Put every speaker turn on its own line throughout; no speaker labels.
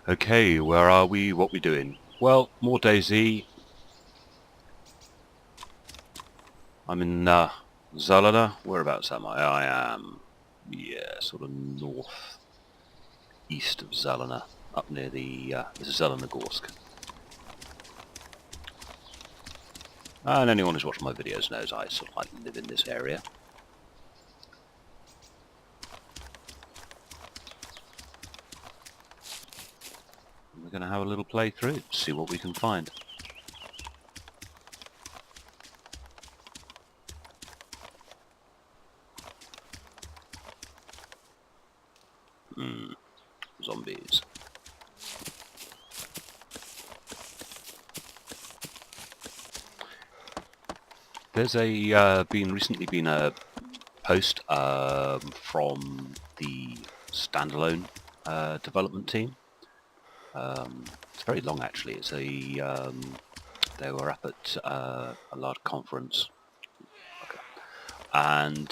Okay, where are we? What we doing? Well, more Dayz. I'm in Zelena. Whereabouts am I? I am, yeah, sort of north east of Zelena, up near the Zelenogorsk. And anyone who's watched my videos knows I sort of like live in this area. We're going to have a little play through, see what we can find. Zombies. There's recently been a post from the standalone development team. It's very long actually. It's they were up at a large conference and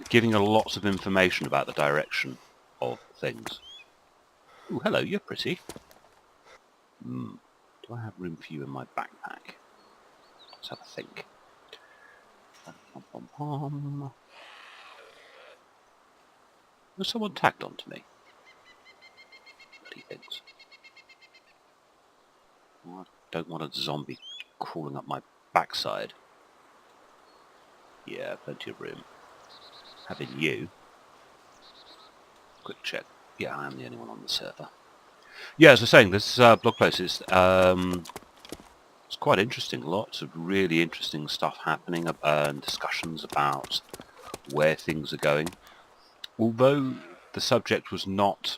giving lots of information about the direction of things. Oh, hello, you're pretty. Do I have room for you in my backpack? Let's have a think. Was someone tagged onto me? Bloody things. Oh, I don't want a zombie crawling up my backside. Yeah, plenty of room. Having you. Quick check. Yeah, I am the only one on the server. Yeah, as I was saying, this blog post is it's quite interesting. Lots of really interesting stuff happening and discussions about where things are going. Although the subject was not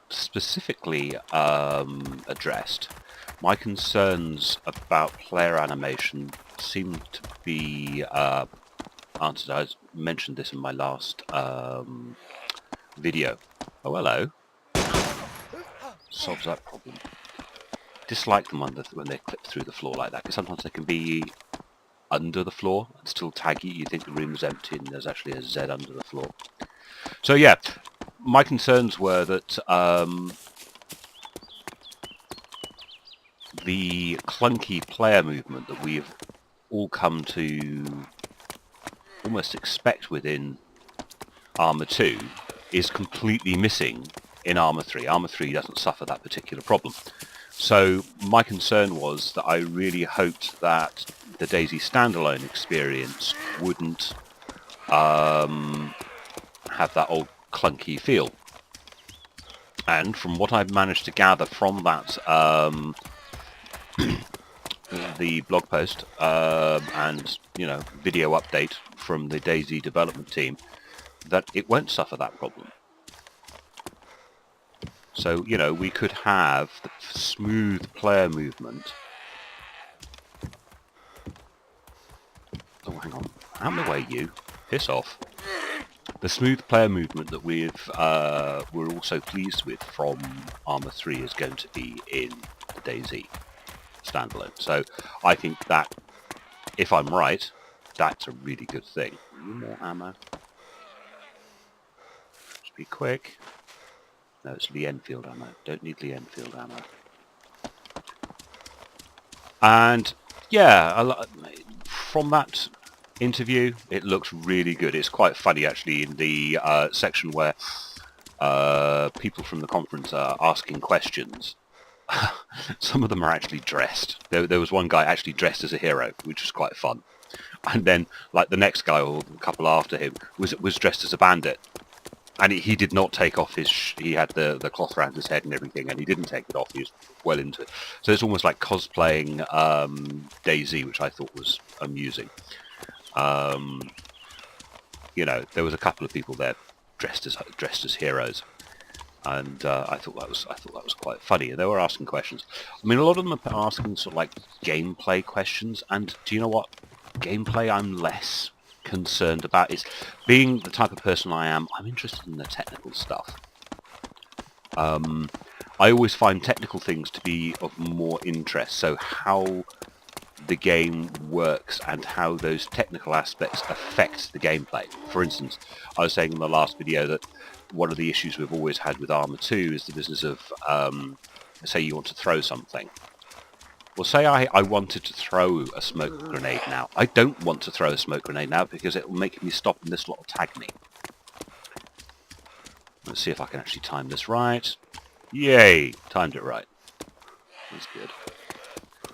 specifically addressed, my concerns about player animation seem to be answered. I mentioned this in my last video. Oh, hello. Solves that problem. Dislike them when they clip through the floor like that, because sometimes they can be under the floor and still tag you. You think the room's empty and there's actually a Z under the floor. So yeah, my concerns were that the clunky player movement that we've all come to almost expect within Arma 2 is completely missing in Arma 3. Arma 3 doesn't suffer that particular problem. So my concern was that I really hoped that the Dayz standalone experience wouldn't have that old clunky feel. And from what I've managed to gather from that, the blog post and video update from the Dayz development team, that it won't suffer that problem. So, we could have the smooth player movement. Oh, hang on. Out of the way, you. Piss off. The smooth player movement that we're also pleased with from Arma 3 is going to be in the Dayz standalone. So I think that, if I'm right, that's a really good thing. More ammo. Just be quick. No, it's Lee Enfield ammo. Don't need Lee Enfield ammo. And yeah, from that interview, it looks really good. It's quite funny actually in the section where people from the conference are asking questions. Some of them are actually dressed. There was one guy actually dressed as a hero, which was quite fun. And then, like, the next guy or a couple after him was dressed as a bandit. And he did not take off he had the cloth around his head and everything, and he didn't take it off. He was well into it. So it's almost like cosplaying Dayz, which I thought was amusing. There was a couple of people there dressed as heroes, and I thought that was quite funny. And they were asking questions. I mean, a lot of them are asking sort of like gameplay questions. And do you know what? Gameplay, I'm less concerned about. Is being the type of person I am, I'm interested in the technical stuff. I always find technical things to be of more interest. So how the game works and how those technical aspects affect the gameplay. For instance, I was saying in the last video that one of the issues we've always had with Arma 2 is the business of, say you want to throw something. Well, say I wanted to throw a smoke grenade now. I don't want to throw a smoke grenade now because it will make me stop and this lot will tag me. Let's see if I can actually time this right. Yay! Timed it right. That's good.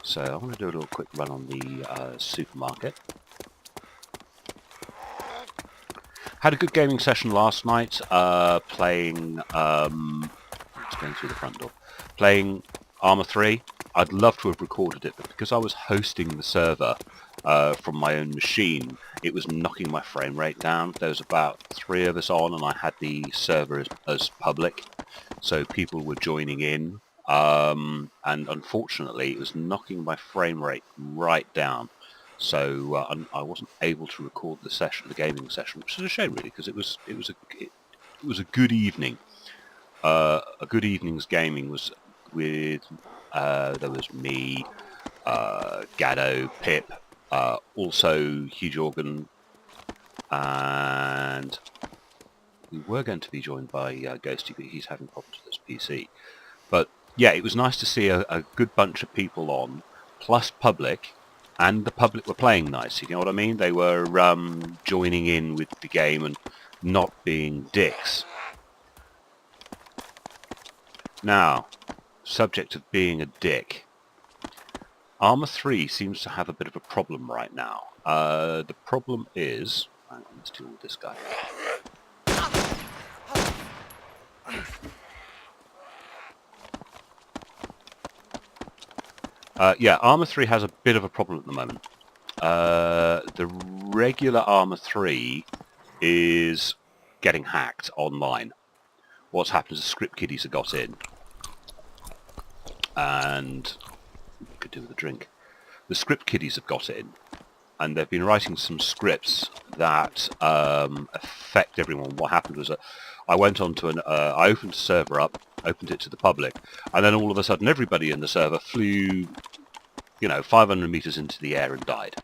So I'm going to do a little quick run on the supermarket. Had a good gaming session last night, playing, just going through the front door, playing Arma 3. I'd love to have recorded it, but because I was hosting the server from my own machine, it was knocking my frame rate down. There was about 3 of us on, and I had the server as public, so people were joining in, and unfortunately it was knocking my frame rate right down. So I wasn't able to record the session, the gaming session, which is a shame really, because it was a good evening. A good evening's gaming was with there was me, Gaddo, Pip, also Huge Organ, and we were going to be joined by Ghosty, but he's having problems with his PC. But yeah, it was nice to see a good bunch of people on, plus public. And the public were playing nice, you know what I mean? They were joining in with the game and not being dicks. Now, subject of being a dick. Arma 3 seems to have a bit of a problem right now. The problem is... Hang on, let's deal with this guy. Yeah, Arma 3 has a bit of a problem at the moment. The regular Arma 3 is getting hacked online. What's happened is the script kiddies have got in. And... could do with a drink. The script kiddies have got in. And they've been writing some scripts that affect everyone. What happened was that I went on to I opened the server up, opened it to the public, and then all of a sudden everybody in the server flew, 500 meters into the air and died.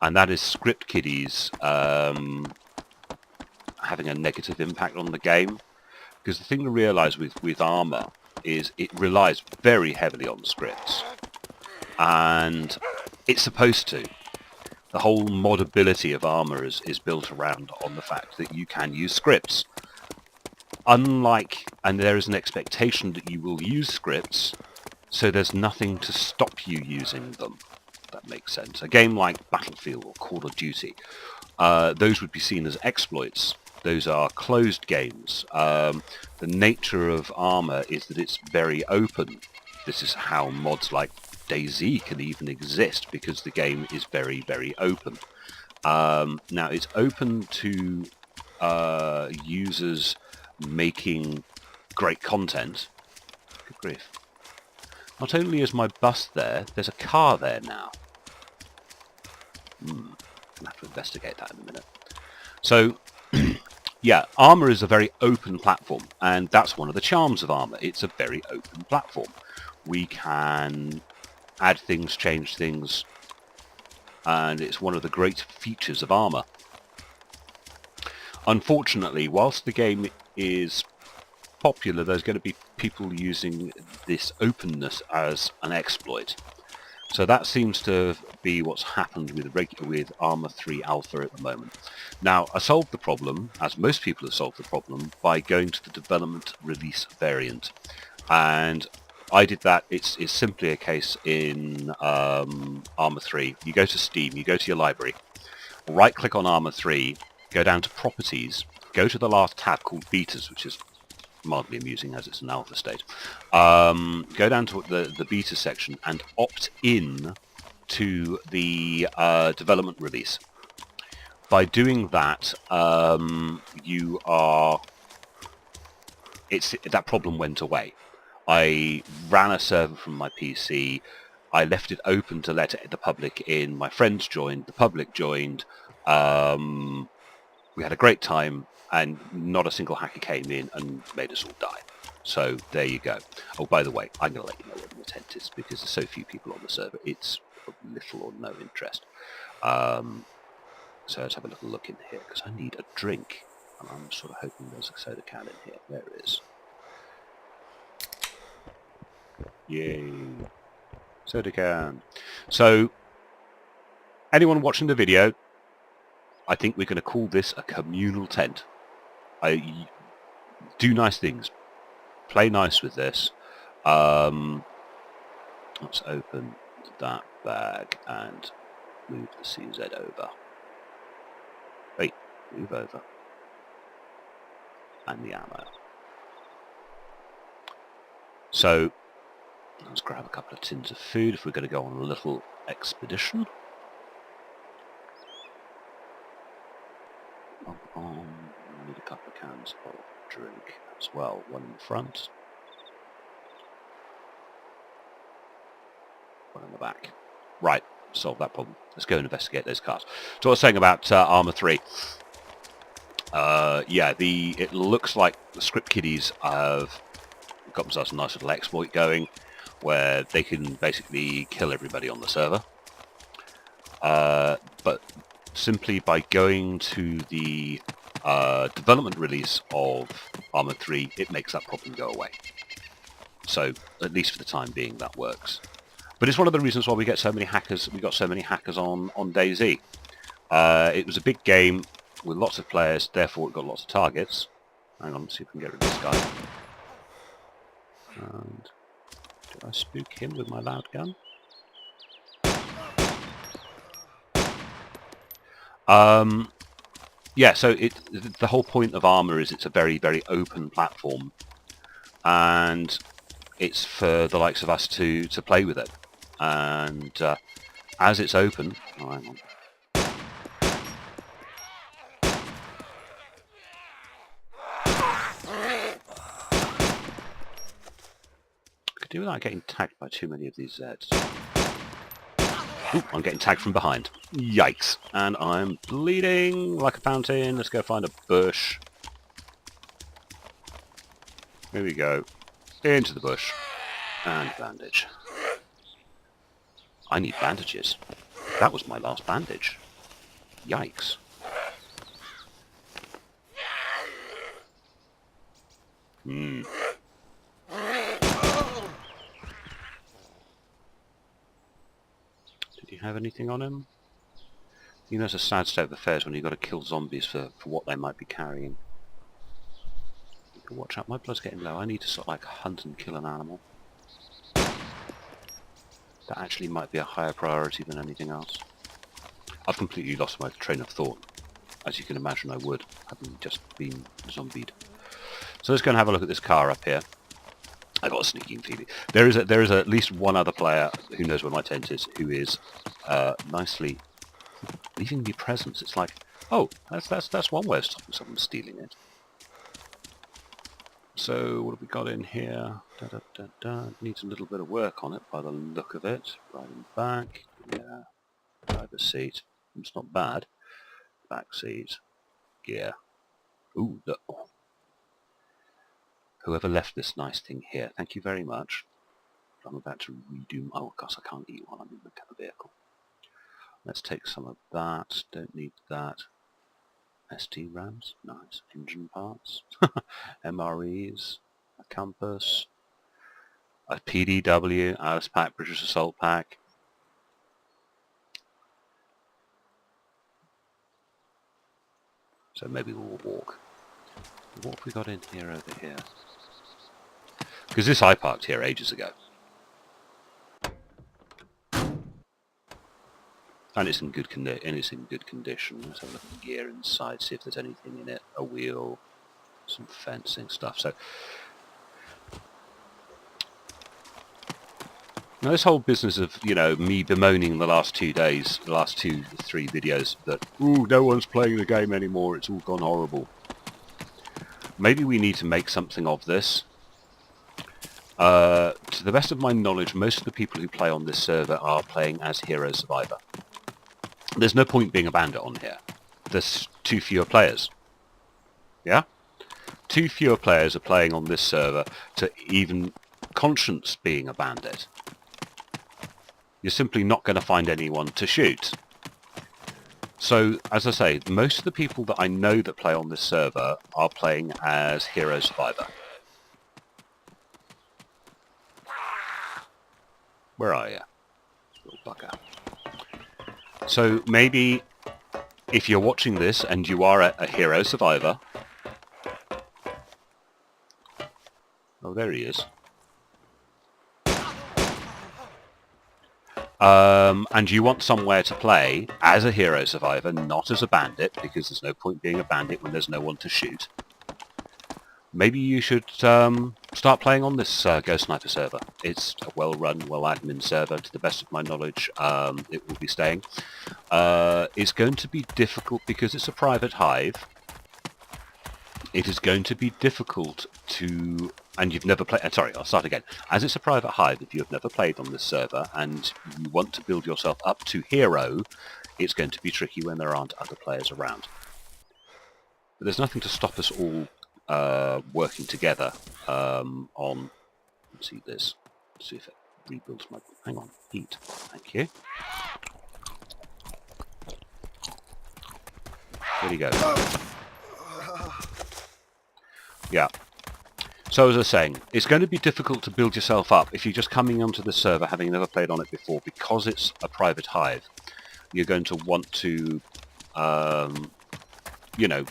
And that is script kiddies having a negative impact on the game. Because the thing to realise with Arma is it relies very heavily on scripts. And it's supposed to. The whole modability of Arma is built around on the fact that you can use scripts. And there is an expectation that you will use scripts, so there's nothing to stop you using them. If that makes sense. A game like Battlefield or Call of Duty, those would be seen as exploits. Those are closed games. The nature of Arma is that it's very open. This is how mods like Dayz can even exist, because the game is very, very open. Now, it's open to users making great content. Good grief. Not only is my bus there, there's a car there now. I'll have to investigate that in a minute. So, yeah, Arma is a very open platform, and that's one of the charms of Arma. It's a very open platform. We can add things, change things, and it's one of the great features of Arma. Unfortunately, whilst the game is popular, there's going to be people using this openness as an exploit. So that seems to be what's happened with Arma 3 Alpha at the moment. Now, I solved the problem, as most people have solved the problem, by going to the development release variant. And I did that. It's simply a case in Arma 3. You go to Steam, you go to your library, right-click on Arma 3, go down to Properties, go to the last tab called Betas, which is mildly amusing as it's an alpha state. Go down to the beta section and opt in to the development release. By doing that, that problem went away. I ran a server from my PC. I left it open to let the public in. My friends joined. The public joined. We had a great time, and not a single hacker came in and made us all die. So there you go. Oh, by the way, I'm going to let you know what the intent is, because there's so few people on the server. It's of little or no interest. So let's have a little look in here, because I need a drink. And I'm sort of hoping there's a soda can in here. There it is. Yay. Soda can. So, anyone watching the video, I think we're going to call this a communal tent. Do nice things. Play nice with this. Let's open that bag and move the CZ over. Wait, move over. And the ammo. So, let's grab a couple of tins of food if we're going to go on a little expedition. We need a couple of cans of drink as well. One in the front. One in the back. Right, solve that problem. Let's go and investigate those cars. So I was saying about Armour 3. Yeah, it looks like the script kiddies have got themselves a nice little exploit going where they can basically kill everybody on the server. But simply by going to the development release of Armour 3, it makes that problem go away. So, at least for the time being, that works. But it's one of the reasons why we get so many hackers. We got so many hackers on Dayz. It was a big game with lots of players, therefore it got lots of targets. Hang on, let's see if we can get rid of this guy. And did I spook him with my loud gun? Yeah, so the whole point of Armour is it's a very, very open platform, and it's for the likes of us to play with it. And as it's open, oh, hang on. Could do without getting tagged by too many of these Zeds. Ooh, I'm getting tagged from behind. Yikes. And I'm bleeding like a fountain. Let's go find a bush. Here we go. Into the bush. And bandage. I need bandages. That was my last bandage. Yikes. Did he have anything on him? You know, it's a sad state of affairs when you've got to kill zombies for what they might be carrying. You can watch out, my blood's getting low. I need to sort of like hunt and kill an animal. That actually might be a higher priority than anything else. I've completely lost my train of thought, as you can imagine I would, having just been zombied. So let's go and have a look at this car up here. I got a sneaking feeling. There is at least one other player who knows where my tent is, who is nicely leaving me presents. It's like, oh, that's one way of stopping someone stealing it. So what have we got in here? Needs a little bit of work on it by the look of it. Right in back, yeah. Driver's seat. It's not bad. Back seat, yeah. Ooh, look. Whoever left this nice thing here, thank you very much. I'm about to redo. Oh gosh, I can't eat while I'm in the vehicle. Let's take some of that. Don't need that. ST RAMs, nice. Engine parts, MREs, a compass, a PDW, Alice Pack, British Assault Pack. So maybe we'll walk. What have we got in here over here? Because this I parked here ages ago. And it's in good condition. Let's have a look at the gear inside, see if there's anything in it. A wheel, some fencing stuff. So now this whole business of, you know, me bemoaning the last 2 days, the last 2-3 videos that, ooh, no one's playing the game anymore, it's all gone horrible. Maybe we need to make something of this. To the best of my knowledge, most of the people who play on this server are playing as Hero Survivor. There's no point being a bandit on here. There's too fewer players. Yeah? Too fewer players are playing on this server to even conscience being a bandit. You're simply not going to find anyone to shoot. So, as I say, most of the people that I know that play on this server are playing as Hero Survivor. Where are you? Little bugger. So maybe if you're watching this and you are a Hero Survivor... Oh, there he is. And you want somewhere to play as a Hero Survivor, not as a bandit, because there's no point being a bandit when there's no one to shoot. Maybe you should start playing on this Ghost Sniper server. It's a well-run, well-admin server. To the best of my knowledge, it will be staying. It's going to be difficult because it's a private hive. It is going to be difficult to... And you've never played... sorry, I'll start again. As it's a private hive, if you have never played on this server and you want to build yourself up to hero, it's going to be tricky when there aren't other players around. But there's nothing to stop us all working together on... Let's see this. Let's see if it rebuilds my... Hang on. Eat. Thank you. There you go. Yeah. So as I was saying, it's going to be difficult to build yourself up if you're just coming onto the server having never played on it before, because it's a private hive. You're going to want to, you know,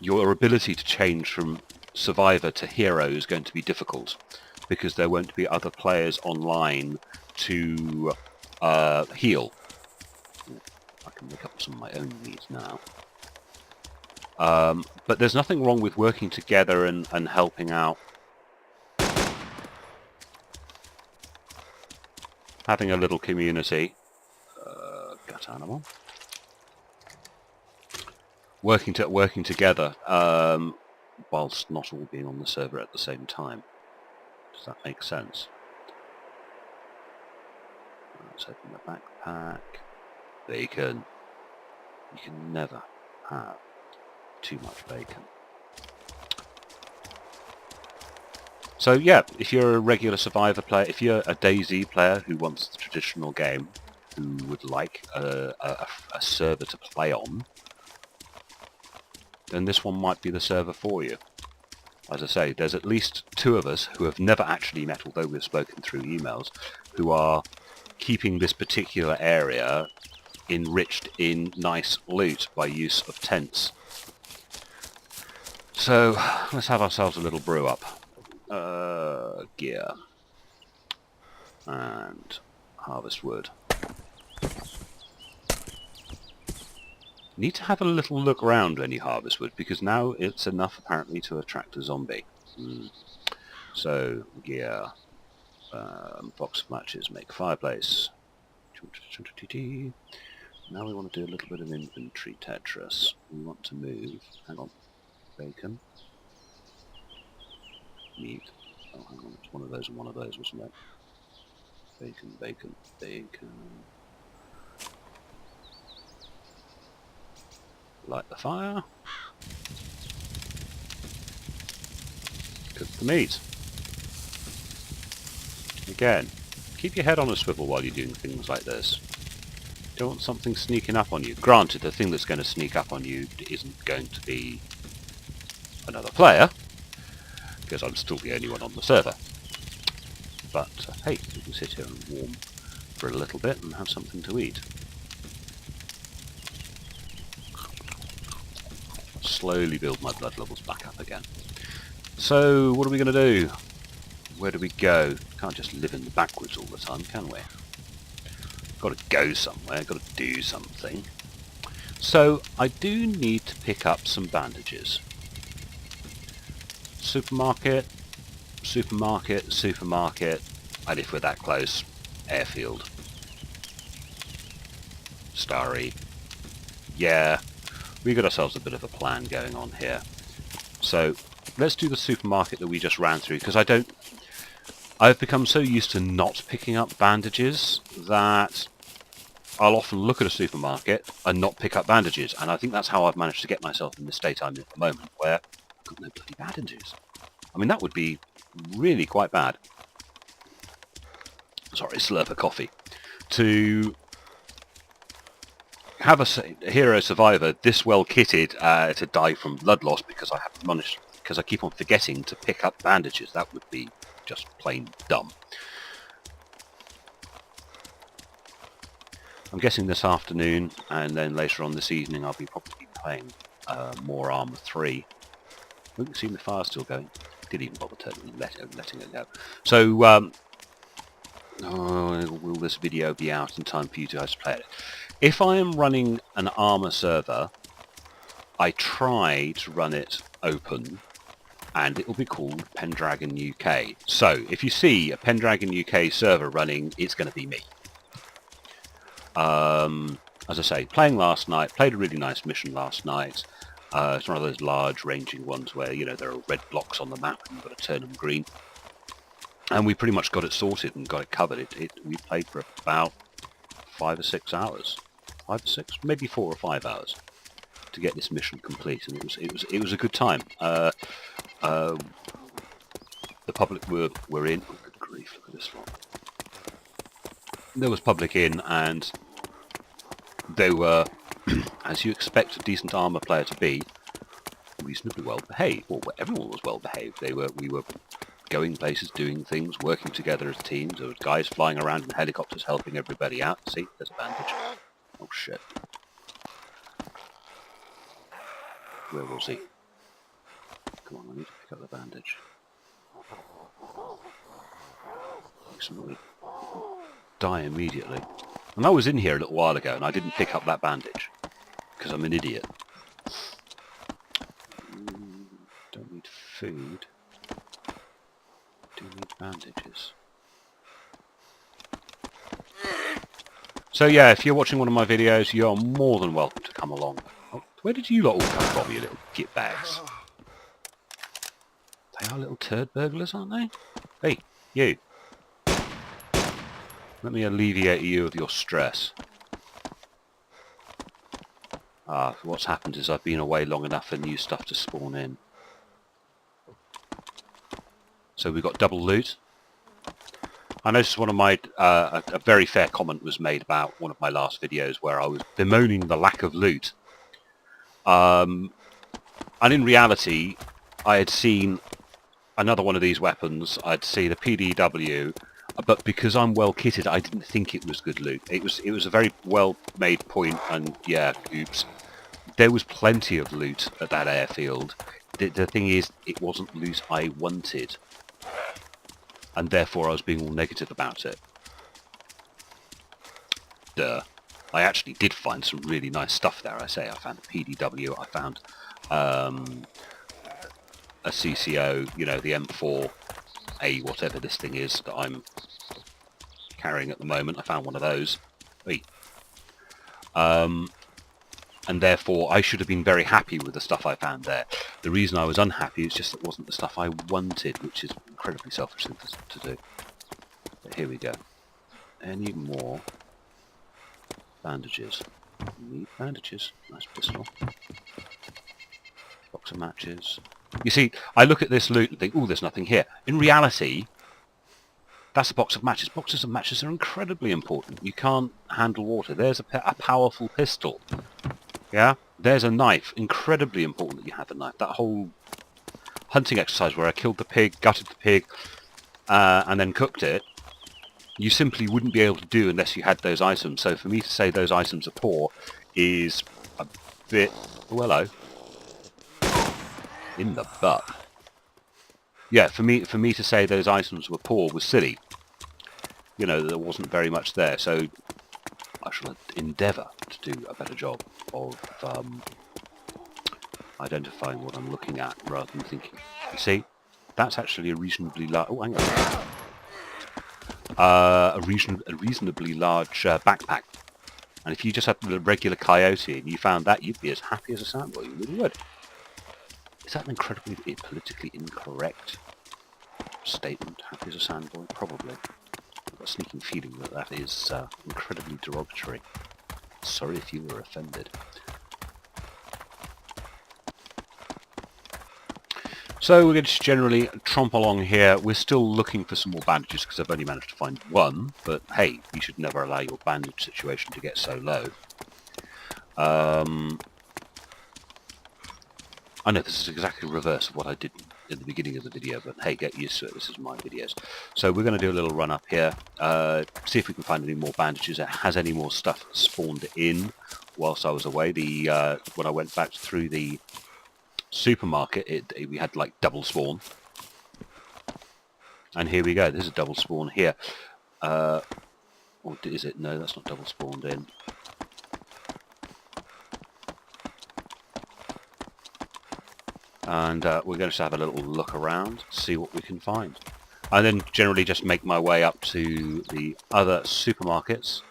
your ability to change from survivor to hero is going to be difficult because there won't be other players online to heal. I can make up some of my own needs now. But there's nothing wrong with working together and helping out. Having a little community. Gut animal. Working together whilst not all being on the server at the same time. Does that make sense? Let's open the backpack. Bacon. You can never have too much bacon. So yeah, if you're a regular Survivor player, if you're a Dayz player who wants the traditional game, who would like a server to play on, then this one might be the server for you. As I say, there's at least 2 of us who have never actually met, although we've spoken through emails, who are keeping this particular area enriched in nice loot by use of tents. So, let's have ourselves a little brew up. Gear. And harvest wood. Need to have a little look around when you harvest wood, because now it's enough apparently to attract a zombie. So, gear. Box of matches, make fireplace. Now we want to do a little bit of inventory Tetris. We want to move. Hang on. Bacon. Meat. Oh, hang on. It's one of those and one of those, wasn't it? Bacon, bacon, bacon. Light the fire. Cook the meat. Again, keep your head on a swivel while you're doing things like this. Don't want something sneaking up on you. Granted, the thing that's going to sneak up on you isn't going to be another player, because I'm still the only one on the server. But hey, we can sit here and warm for a little bit and have something to eat. Slowly build my blood levels back up again. So, what are we going to do? Where do we go? Can't just live in the backwards all the time, can we? Got to go somewhere, got to do something. So, I do need to pick up some bandages. Supermarket, supermarket, supermarket, and if we're that close, airfield. Starry. Yeah, we got ourselves a bit of a plan going on here. So, let's do the supermarket that we just ran through, because I've become so used to not picking up bandages that I'll often look at a supermarket and not pick up bandages, and I think that's how I've managed to get myself in the state I'm in at the moment, where I've got no bloody bandages. I mean, that would be really quite bad. Sorry, slurp of coffee. To have a hero survivor this well kitted to die from blood loss because I haven't managed, because I keep on forgetting to pick up bandages. That would be just plain dumb. I'm guessing this afternoon and then later on this evening I'll be probably playing more Armour 3. You can see my fire still going. Didn't even bother letting it go. So, will this video be out in time for you guys to play it? If I am running an Armour server, I try to run it open, and it will be called Pendragon UK. So, if you see a Pendragon UK server running, it's going to be me. As I say, playing last night, played a really nice mission last night. It's one of those large ranging ones where, you know, there are red blocks on the map and you've got to turn them green. And we pretty much got it sorted and got it covered. We played for about 5 or 6 hours. 5 or 6? Maybe 4 or 5 hours to get this mission complete, and it was a good time. The public were in. Oh, good grief, look at this one. There was public in, and they were, as you expect a decent Armour player to be, reasonably well behaved. Well, everyone was well behaved. We were going places, doing things, working together as teams. There were guys flying around in helicopters helping everybody out. See, there's a bandage. Oh shit. Where was he? Come on, I need to pick up the bandage. Somebody die immediately. And I was in here a little while ago and I didn't pick up that bandage because I'm an idiot. Don't need food. Do need bandages. So yeah, if you're watching one of my videos, you're more than welcome to come along. Oh, where did you lot all come from, you little git bags? They are little turd burglars, aren't they? Hey, you. Let me alleviate you of your stress. What's happened is I've been away long enough for new stuff to spawn in. So we've got double loot. I noticed one of my, a very fair comment was made about one of my last videos where I was bemoaning the lack of loot. And in reality, I had seen another one of these weapons. I'd seen a PDW, but because I'm well kitted, I didn't think it was good loot. It was a very well made point, and yeah, oops. There was plenty of loot at that airfield. The thing is, it wasn't loot I wanted, and therefore I was being all negative about it. Duh. I actually did find some really nice stuff there, I say. I found a PDW, I found a CCO, you know, the M4A, whatever this thing is that I'm carrying at the moment. I found one of those. Hey. And therefore I should have been very happy with the stuff I found there. The reason I was unhappy is just it wasn't the stuff I wanted, which is incredibly selfish thing to do. But here we go. Any more bandages? Need bandages. Nice pistol. Box of matches. You see, I look at this loot and think, oh, there's nothing here. In reality, that's a box of matches. Boxes of matches are incredibly important. You can't handle water. There's a powerful pistol. Yeah? There's a knife. Incredibly important that you have a knife. That whole hunting exercise where I killed the pig, gutted the pig, and then cooked it, you simply wouldn't be able to do unless you had those items. So for me to say those items are poor is a bit... Oh, hello. In the butt. Yeah, for me to say those items were poor was silly. You know, there wasn't very much there, so I shall endeavour to do a better job of identifying what I'm looking at rather than thinking. You see, that's actually a reasonably large... Oh, hang on. A reasonably large backpack. And if you just had the regular coyote and you found that, you'd be as happy as a sandboy. You really would. Is that an incredibly politically incorrect statement? Happy as a sandboy? Probably. I've got a sneaking feeling that that is incredibly derogatory. Sorry if you were offended. So we're going to generally tromp along here. We're still looking for some more bandages because I've only managed to find one. But hey, you should never allow your bandage situation to get so low. I know this is exactly the reverse of what I did in the beginning of the video, but hey, get used to it. This is my videos. So we're going to do a little run up here, see if we can find any more bandages. It has any more stuff spawned in whilst I was away. When I went back through the supermarket, we had like double spawn. And here we go. There's a double spawn here. Or is it? No, that's not double spawned in. And we're going to have a little look around, see what we can find. And then generally just make my way up to the other supermarkets,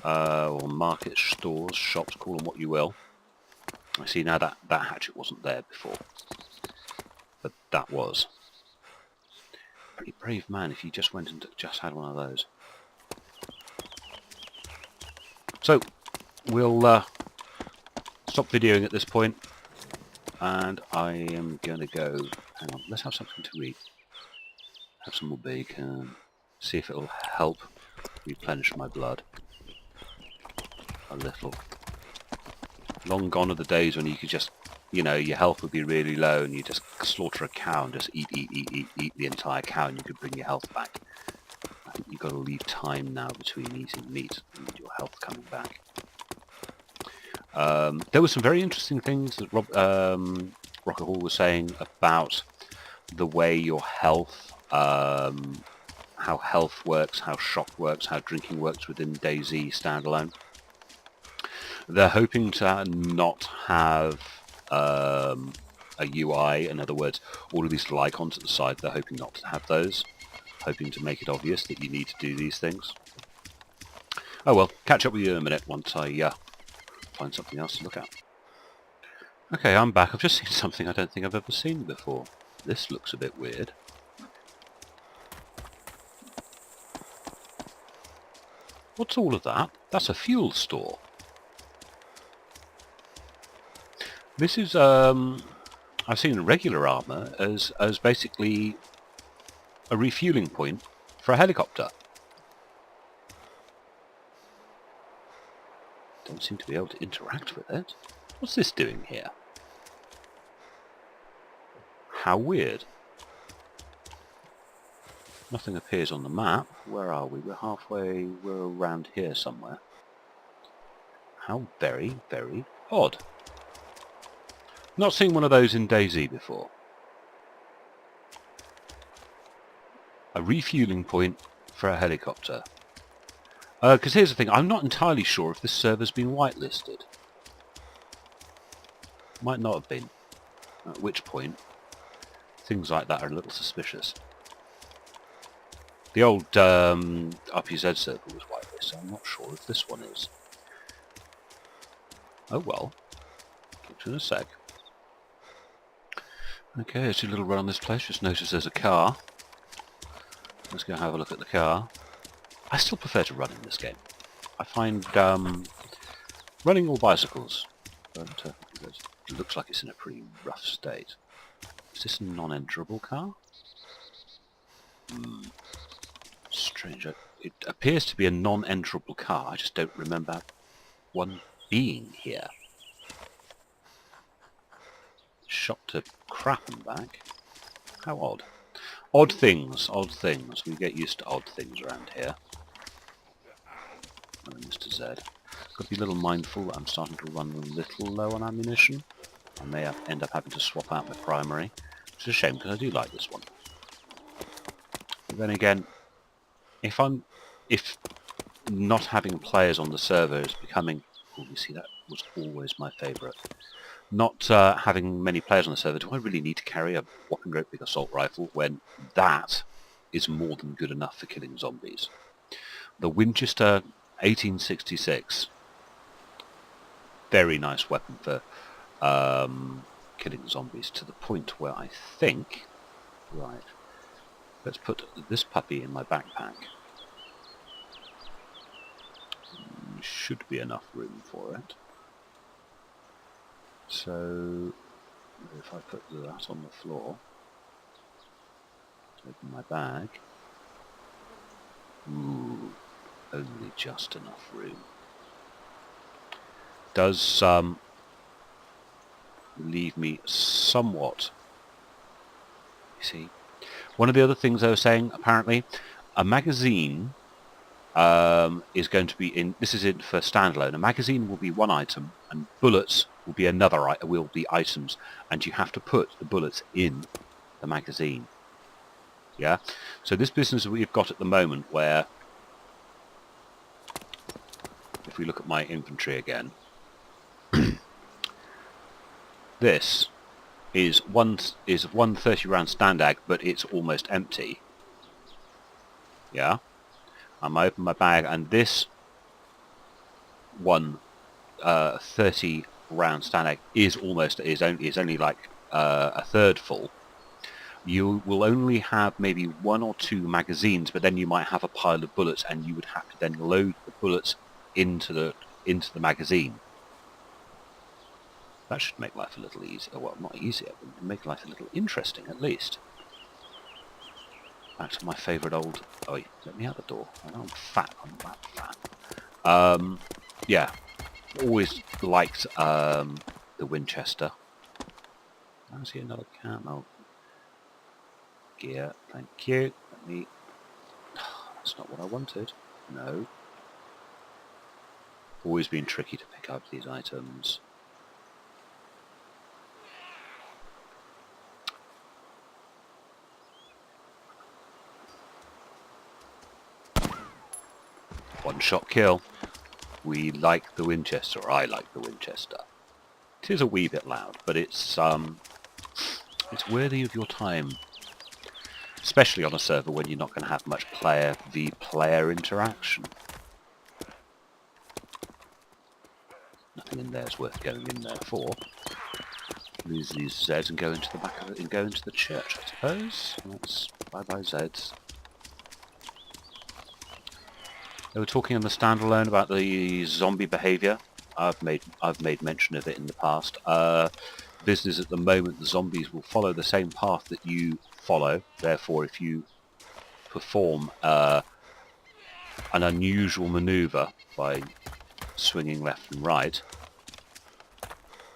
or markets, stores, shops, call them what you will. I see now that hatchet wasn't there before, but that was. Pretty brave man if you just went and just had one of those. So, we'll stop videoing at this point. And I am going to go, hang on, let's have something to eat. Have some more bacon, see if it'll help replenish my blood a little. Long gone are the days when you could just, you know, your health would be really low and you just slaughter a cow and just eat the entire cow and you could bring your health back. I think you've got to leave time now between eating meat and your health coming back. There were some very interesting things that Rocket Hall was saying about the way your health, how health works, how shock works, how drinking works within Dayz standalone. They're hoping to not have a UI, in other words, all of these little icons at the side, they're hoping not to have those, hoping to make it obvious that you need to do these things. Oh well, catch up with you in a minute once I find something else to look at. Okay, I'm back. I've just seen something I don't think I've ever seen before. This looks a bit weird. What's all of that? That's a fuel store. This is, I've seen regular armour as basically a refueling point for a helicopter. Don't seem to be able to interact with it. What's this doing here? How weird. Nothing appears on the map. Where are we? We're halfway, we're around here somewhere. How very, very odd. Not seen one of those in Dayz before. A refueling point for a helicopter. Because here's the thing, I'm not entirely sure if this server's been whitelisted. Might not have been. At which point, things like that are a little suspicious. The old RPZ server was whitelisted, so I'm not sure if this one is. Oh well. Talk to you in a sec. Okay, let's do a little run on this place. Just notice there's a car. Let's go have a look at the car. I still prefer to run in this game. I find running all bicycles, but it looks like it's in a pretty rough state. Is this a non-enterable car? Strange. It appears to be a non-enterable car. I just don't remember one being here. Shot to crap and back. How odd. Odd things, odd things. We get used to odd things around here. Mr. Z. Got to be a little mindful that I'm starting to run a little low on ammunition. I may end up having to swap out my primary, which is a shame because I do like this one. But then again, if not having players on the server is becoming, oh, you see, that was always my favourite. Not having many players on the server, do I really need to carry a whopping great big assault rifle when that is more than good enough for killing zombies? The Winchester 1866, very nice weapon for killing zombies, to the point where I think, right, let's put this puppy in my backpack. Should be enough room for it. So if I put that on the floor, open my bag, ooh, only just enough room. does leave me somewhat. You see, one of the other things I was saying, apparently, a magazine is going to be in. This is in for standalone. A magazine will be one item, and bullets will be another. Will be items, and you have to put the bullets in the magazine. Yeah. So this business we've got at the moment, where if we look at my inventory again, this is one 30-round Standag, but it's almost empty. Yeah. I open my bag, and this one 30-round Standag is only like a third full. You will only have maybe 1 or 2 magazines, but then you might have a pile of bullets, and you would have to then load the bullets into the magazine. That should make life a little easier. Well, not easier, but make life a little interesting at least. Back to my favourite old... Oh, let me out the door. I know I'm fat. I'm that fat. Yeah. Always liked the Winchester. I see another camo. Gear. Thank you. Let me... That's not what I wanted. No. Always been tricky to pick up these items. One-shot kill. We like the Winchester, or I like the Winchester. It is a wee bit loud, but it's worthy of your time. Especially on a server when you're not going to have much player v player interaction. Nothing in there is worth going in there for. Lose these Zeds and go into the back of it and go into the church, I suppose. That's bye-bye Zeds. They were talking on the standalone about the zombie behaviour. I've made mention of it in the past. Business at the moment, the zombies will follow the same path that you follow. Therefore, if you perform an unusual manoeuvre by swinging left and right,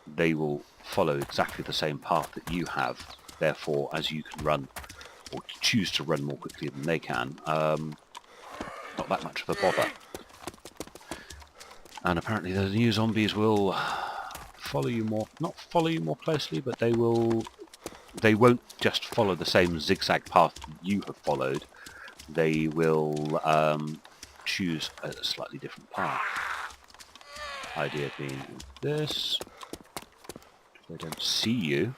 they will follow exactly the same path that you have. Therefore, as you can run, or choose to run more quickly than they can, not that much of a bother. And apparently the new zombies will follow you more, not follow you more closely, but they won't just follow the same zigzag path you have followed. They will choose a slightly different path. Idea being this: if they don't see you,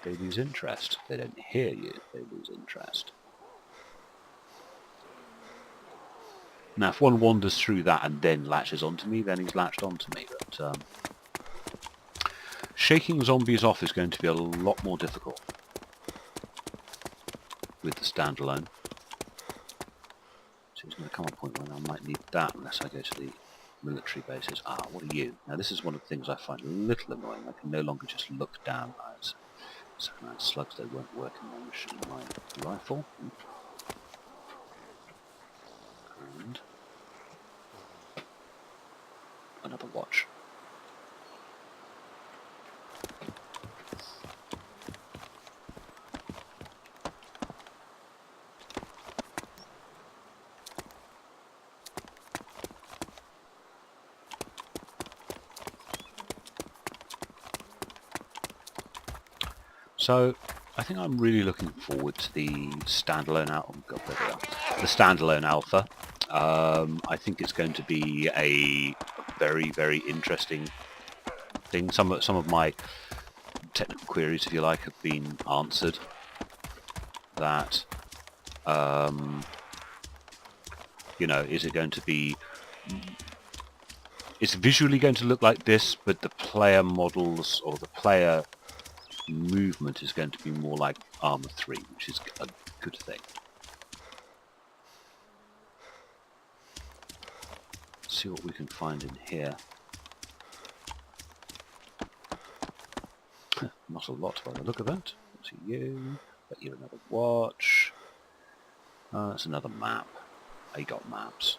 they lose interest. If they don't hear you, they lose interest. Now, if one wanders through that and then latches onto me, then he's latched onto me. But shaking zombies off is going to be a lot more difficult with the standalone. So there's going to come a point when I might need that unless I go to the military bases. Ah, what are you? Now, this is one of the things I find a little annoying. I can no longer just look down at second-hand slugs. They won't work in my rifle. And another watch. So I think I'm really looking forward to the standalone alpha. Oh God, there they are. The standalone alpha. I think it's going to be a very, very interesting thing. Some of my technical queries, if you like, have been answered. That, you know, is it going to be... It's visually going to look like this, but the player models or the player movement is going to be more like Arma 3, which is a good thing. Let's see what we can find in here. Not a lot by the look of it. To you, but you another watch. That's another map. I got maps.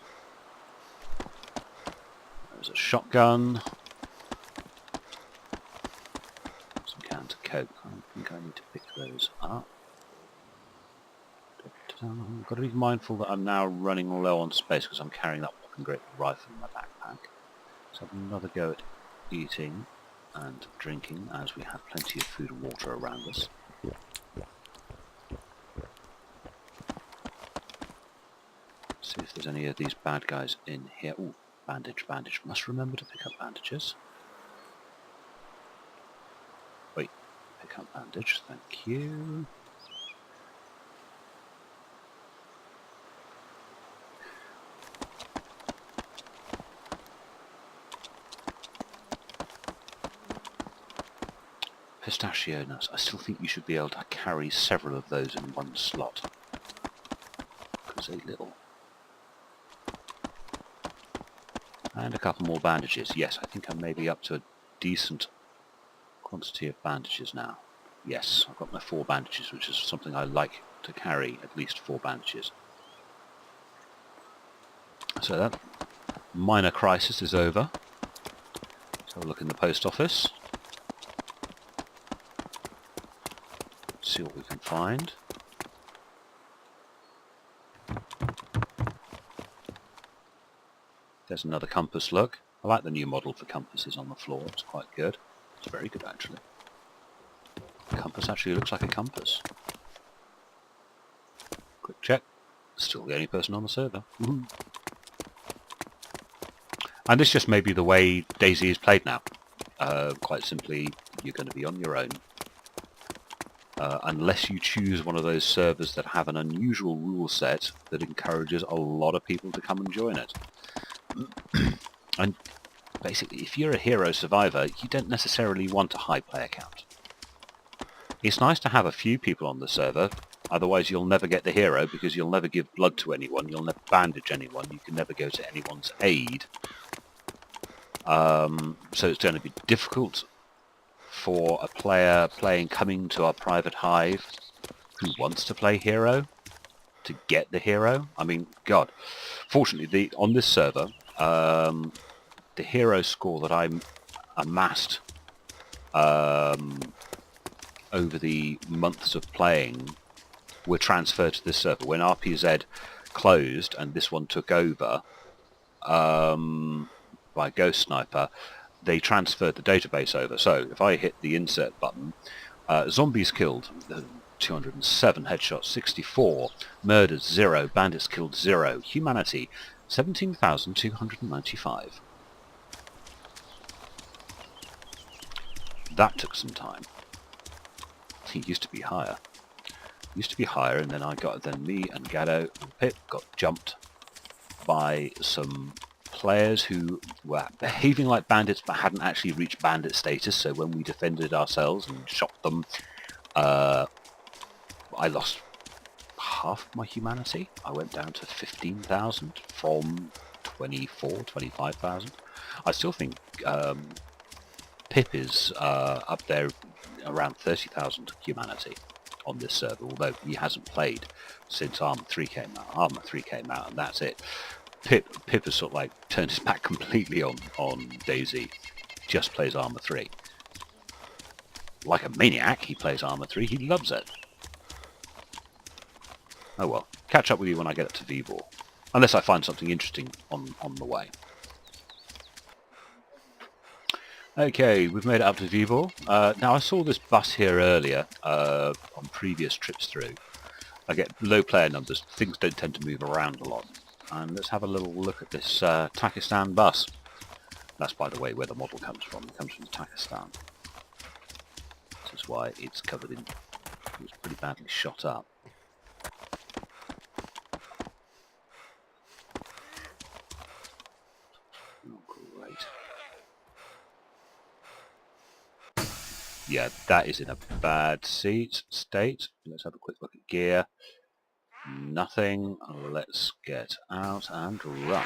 There's a shotgun. cans of Coke. I think I need to pick those up. I've got to be mindful that I'm now running low on space because I'm carrying that fucking great rifle in my backpack. So have another go at eating and drinking as we have plenty of food and water around us. See if there's any of these bad guys in here. Oh, bandage. Must remember to pick up bandages. Wait, pick up bandage, thank you. Pistachio nuts. I still think you should be able to carry several of those in one slot. Because they're little. And a couple more bandages. Yes, I think I'm maybe up to a decent quantity of bandages now. Yes, I've got my 4 bandages, which is something I like to carry, at least 4 bandages. So that minor crisis is over. Let's have a look in the post office. See what we can find. There's another compass look. I like the new model for compasses on the floor. It's quite good. It's very good actually. The compass actually looks like a compass. Quick check. Still the only person on the server. And this just may be the way Dayz is played now. Quite simply, you're going to be on your own. Unless you choose one of those servers that have an unusual rule set that encourages a lot of people to come and join it. And basically, if you're a hero survivor, you don't necessarily want a high player count. It's nice to have a few people on the server, otherwise you'll never get the hero because you'll never give blood to anyone, you'll never bandage anyone, you can never go to anyone's aid. So it's going to be difficult for a player coming to our private hive who wants to play hero to get the hero. I mean, God. Fortunately, on this server, the hero score that I amassed over the months of playing were transferred to this server. When RPZ closed and this one took over by Ghost Sniper, they transferred the database over. So if I hit the insert button, zombies killed 207, headshots 64, murders 0, bandits killed 0, humanity 17,295. That took some time. It used to be higher. And then me and Gatto and Pip got jumped by some players who were behaving like bandits but hadn't actually reached bandit status. So when we defended ourselves and shot them, I lost half of my humanity. I went down to 15,000 from 25,000. I still think Pip is up there around 30,000 humanity on this server, although he hasn't played since Arma 3 came out. Arma 3 came out and that's it. Pip has sort of like turned his back completely on Dayz. Just plays Arma 3. Like a maniac, he plays Arma 3. He loves it. Oh well, catch up with you when I get up to VBOR. Unless I find something interesting on the way. Okay, we've made it up to VBOR. Now I saw this bus here earlier on previous trips through. I get low player numbers, things don't tend to move around a lot. And let's have a little look at this Takistan bus. That's, by the way, where the model comes from. It comes from Takistan. This is why it's covered in... It's pretty badly shot up. Oh, great. Yeah, that is in a bad state. Let's have a quick look at gear. Nothing. Let's get out and run.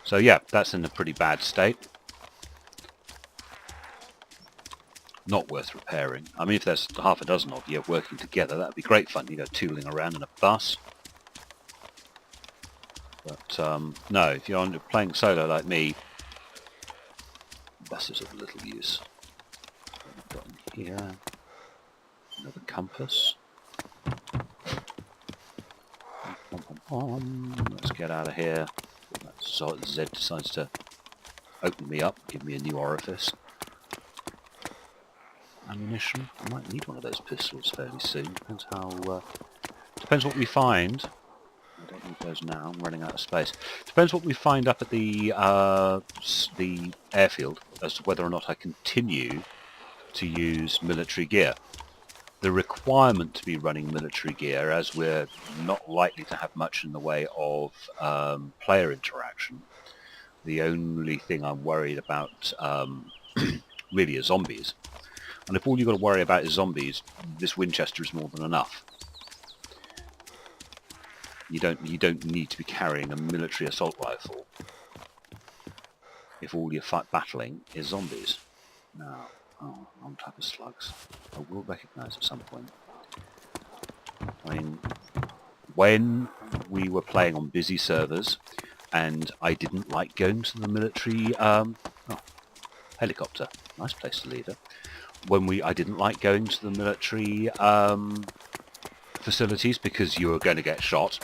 So yeah, that's in a pretty bad state. Not worth repairing. I mean, if there's half a dozen of you working together, that'd be great fun. You know, tooling around in a bus. But no, if you're playing solo like me, buses are of little use. What we've got in here. Another compass. Let's get out of here. So Zed decides to open me up, give me a new orifice. Ammunition. I might need one of those pistols fairly soon. Depends how. Depends what we find. I don't need those now. I'm running out of space. Depends what we find up at the airfield as to whether or not I continue to use military gear. The requirement to be running military gear, as we're not likely to have much in the way of player interaction. The only thing I'm worried about really is zombies. And if all you've got to worry about is zombies, this Winchester is more than enough. You don't need to be carrying a military assault rifle if all you're battling is zombies. Now, wrong type of slugs. I will recognise at some point. I mean, when we were playing on busy servers, and I didn't like going to the military helicopter. Nice place to leave it. I didn't like going to the military facilities because you were going to get shot.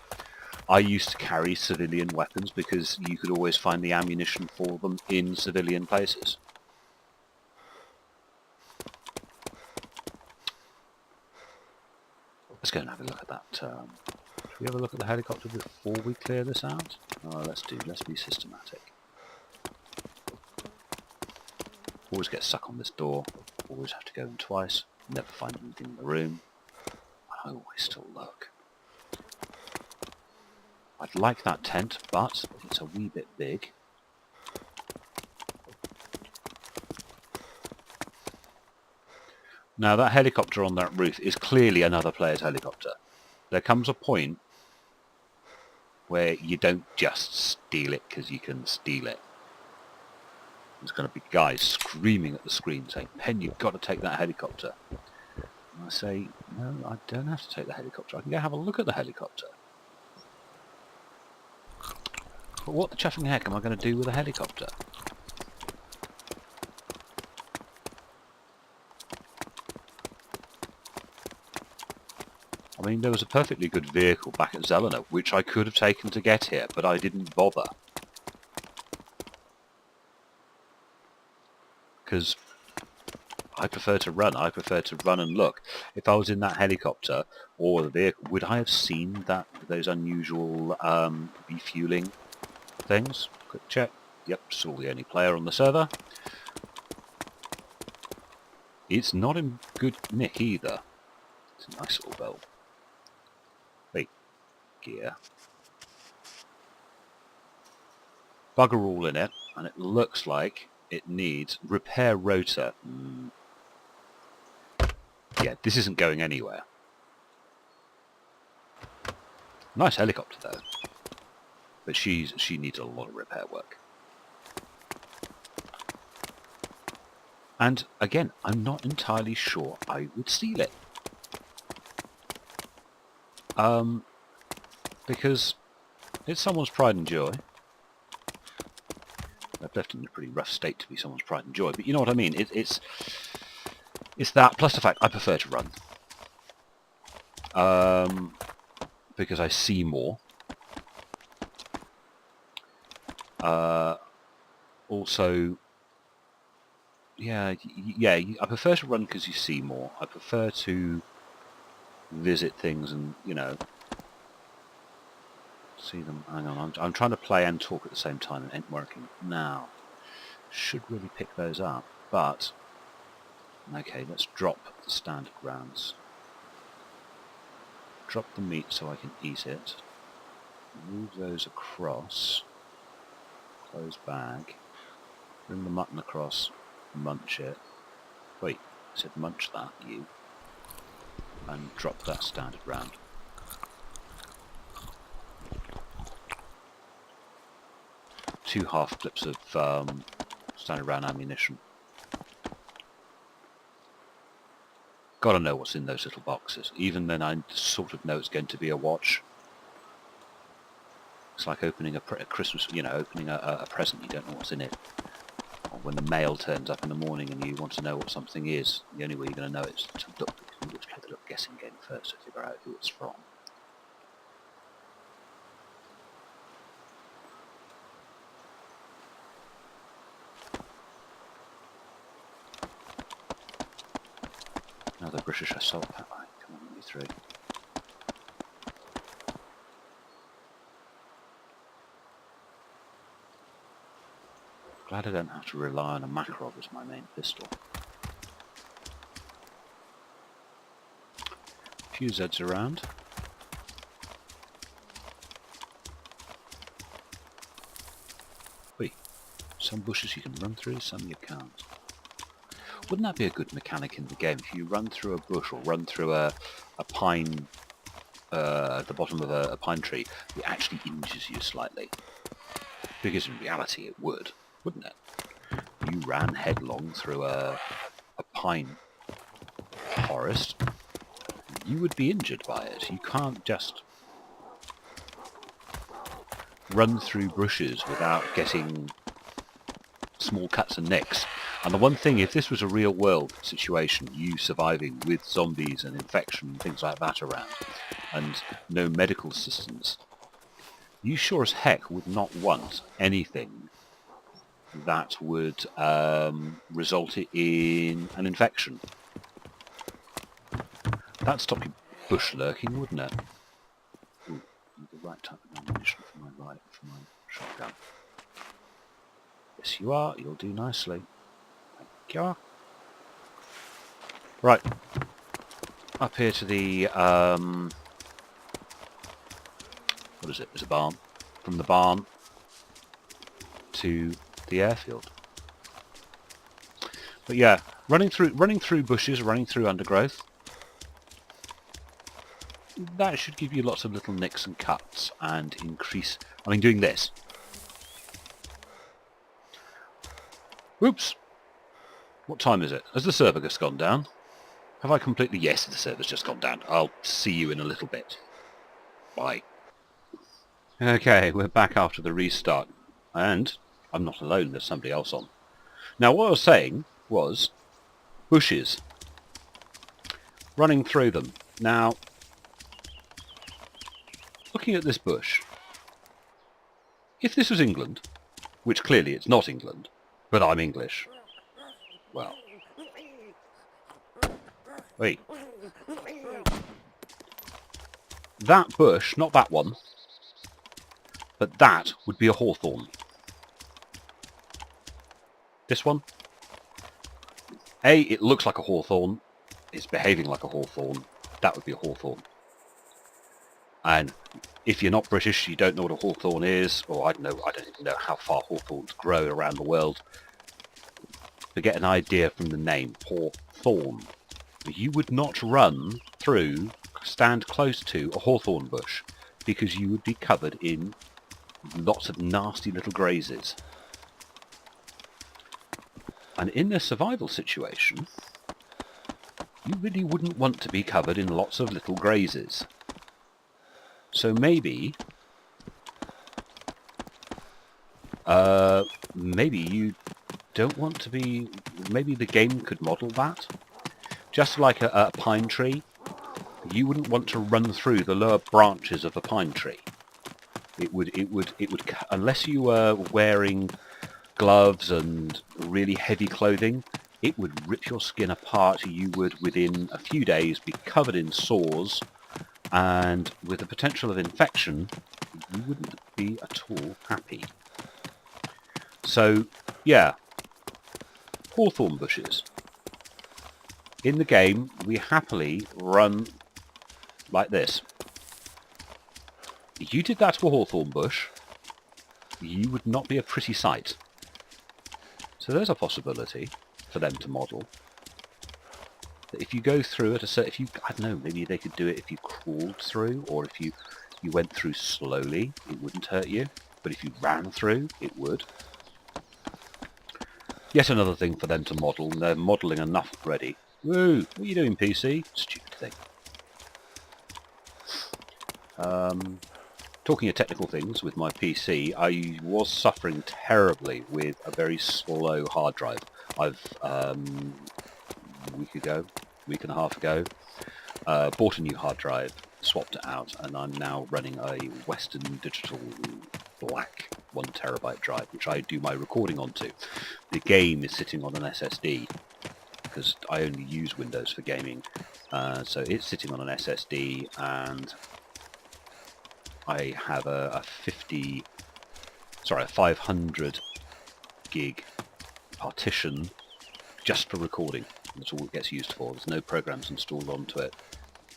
I used to carry civilian weapons because you could always find the ammunition for them in civilian places. Let's go and have a look at that. Should we have a look at the helicopter before we clear this out? Oh, let's be systematic. Always get stuck on this door. Always have to go in twice. Never find anything in the room. I always still look. I'd like that tent, but it's a wee bit big. Now that helicopter on that roof is clearly another player's helicopter. There comes a point where you don't just steal it because you can steal it. There's going to be guys screaming at the screen saying, "Pen, you've got to take that helicopter." And I say, no, I don't have to take the helicopter. I can go have a look at the helicopter. But what the chuffing heck am I going to do with a helicopter? I mean, there was a perfectly good vehicle back at Zelena, which I could have taken to get here, but I didn't bother. Because I prefer to run. I prefer to run and look. If I was in that helicopter or the vehicle, would I have seen those unusual refueling things? Quick check. Yep, still the only player on the server. It's not in good nick either. It's a nice little belt. Wait, gear. Bugger all in it, and it looks like it needs repair rotor. Yeah, this isn't going anywhere. Nice helicopter though, but she needs a lot of repair work. And again, I'm not entirely sure I would steal it. Because it's someone's pride and joy. I've left it in a pretty rough state to be someone's pride and joy, but you know what I mean. It's that plus the fact I prefer to run. Because I see more. Also, yeah, I prefer to run because you see more. I prefer to visit things and, you know, see them. Hang on, I'm trying to play and talk at the same time and it ain't working. Now, should really pick those up, but okay, let's drop the standard rounds. Drop the meat so I can eat it. Move those across. Close bag. Bring the mutton across. Munch it. Wait, I said munch that, you. And drop that standard round. Two half clips of standard round ammunition. Gotta know what's in those little boxes. Even then I sort of know it's going to be a watch. It's like opening a Christmas, you know, opening a present, you don't know what's in it. Oh, when the mail turns up in the morning and you want to know what something is, the only way you're going to know it is to look. Let's play the little guessing game first to figure out who it's from. Another British assault. Come on, let me through. Glad I don't have to rely on a Makarov as my main pistol. A few Zeds around. Wait, some bushes you can run through, some you can't. Wouldn't that be a good mechanic in the game if you run through a bush or run through a pine at the bottom of a pine tree, it actually injures you slightly? Because in reality it would, wouldn't it? You ran headlong through a pine forest, you would be injured by it. You can't just run through bushes without getting small cuts and nicks. And the one thing, if this was a real world situation, you surviving with zombies and infection and things like that around, and no medical assistance, you sure as heck would not want anything that would result in an infection. That'd stop you bush lurking, wouldn't it? Ooh, the right type of ammunition for my shotgun. Yes, you are. You'll do nicely. Thank you. Right. Up here to the what is it? There's a barn. From the barn to the airfield. But yeah, running through bushes, running through undergrowth. That should give you lots of little nicks and cuts and increase. I mean, doing this. Whoops. What time is it? Has the server just gone down? Have I completely... Yes, the server's just gone down. I'll see you in a little bit. Bye. Okay, we're back after the restart. And I'm not alone, there's somebody else on. Now, what I was saying was bushes. Running through them. Now, looking at this bush, if this was England, which clearly it's not England, but I'm English, well, wait, that bush, not that one, but that would be a hawthorn. This one, A, it looks like a hawthorn, it's behaving like a hawthorn, that would be a hawthorn. And if you're not British, you don't know what a hawthorn is, or I don't even know how far hawthorns grow around the world. To get an idea from the name, hawthorn, you would not run through, stand close to a hawthorn bush, because you would be covered in lots of nasty little grazes. And in a survival situation, you really wouldn't want to be covered in lots of little grazes. So maybe you don't want to be... Maybe the game could model that. Just like a pine tree, you wouldn't want to run through the lower branches of a pine tree. It would, unless you were wearing gloves and really heavy clothing, it would rip your skin apart. You would, within a few days, be covered in sores, and with the potential of infection, you wouldn't be at all happy. So, yeah, hawthorn bushes. In the game, we happily run like this. If you did that to a hawthorn bush, you would not be a pretty sight. So there's a possibility for them to model. That if you go through it, I don't know, maybe they could do it if you crawled through, or if you went through slowly, it wouldn't hurt you. But if you ran through, it would. Yet another thing for them to model, and they're modelling enough already. Woo! What are you doing, PC? Stupid thing. talking of technical things with my PC, I was suffering terribly with a very slow hard drive. I've a week and a half ago, bought a new hard drive, swapped it out, and I'm now running a Western Digital black 1 terabyte drive, which I do my recording onto. The game is sitting on an SSD because I only use Windows for gaming, so it's sitting on an SSD, and I have a 500 gig partition just for recording. That's all it gets used for. There's no programs installed onto it.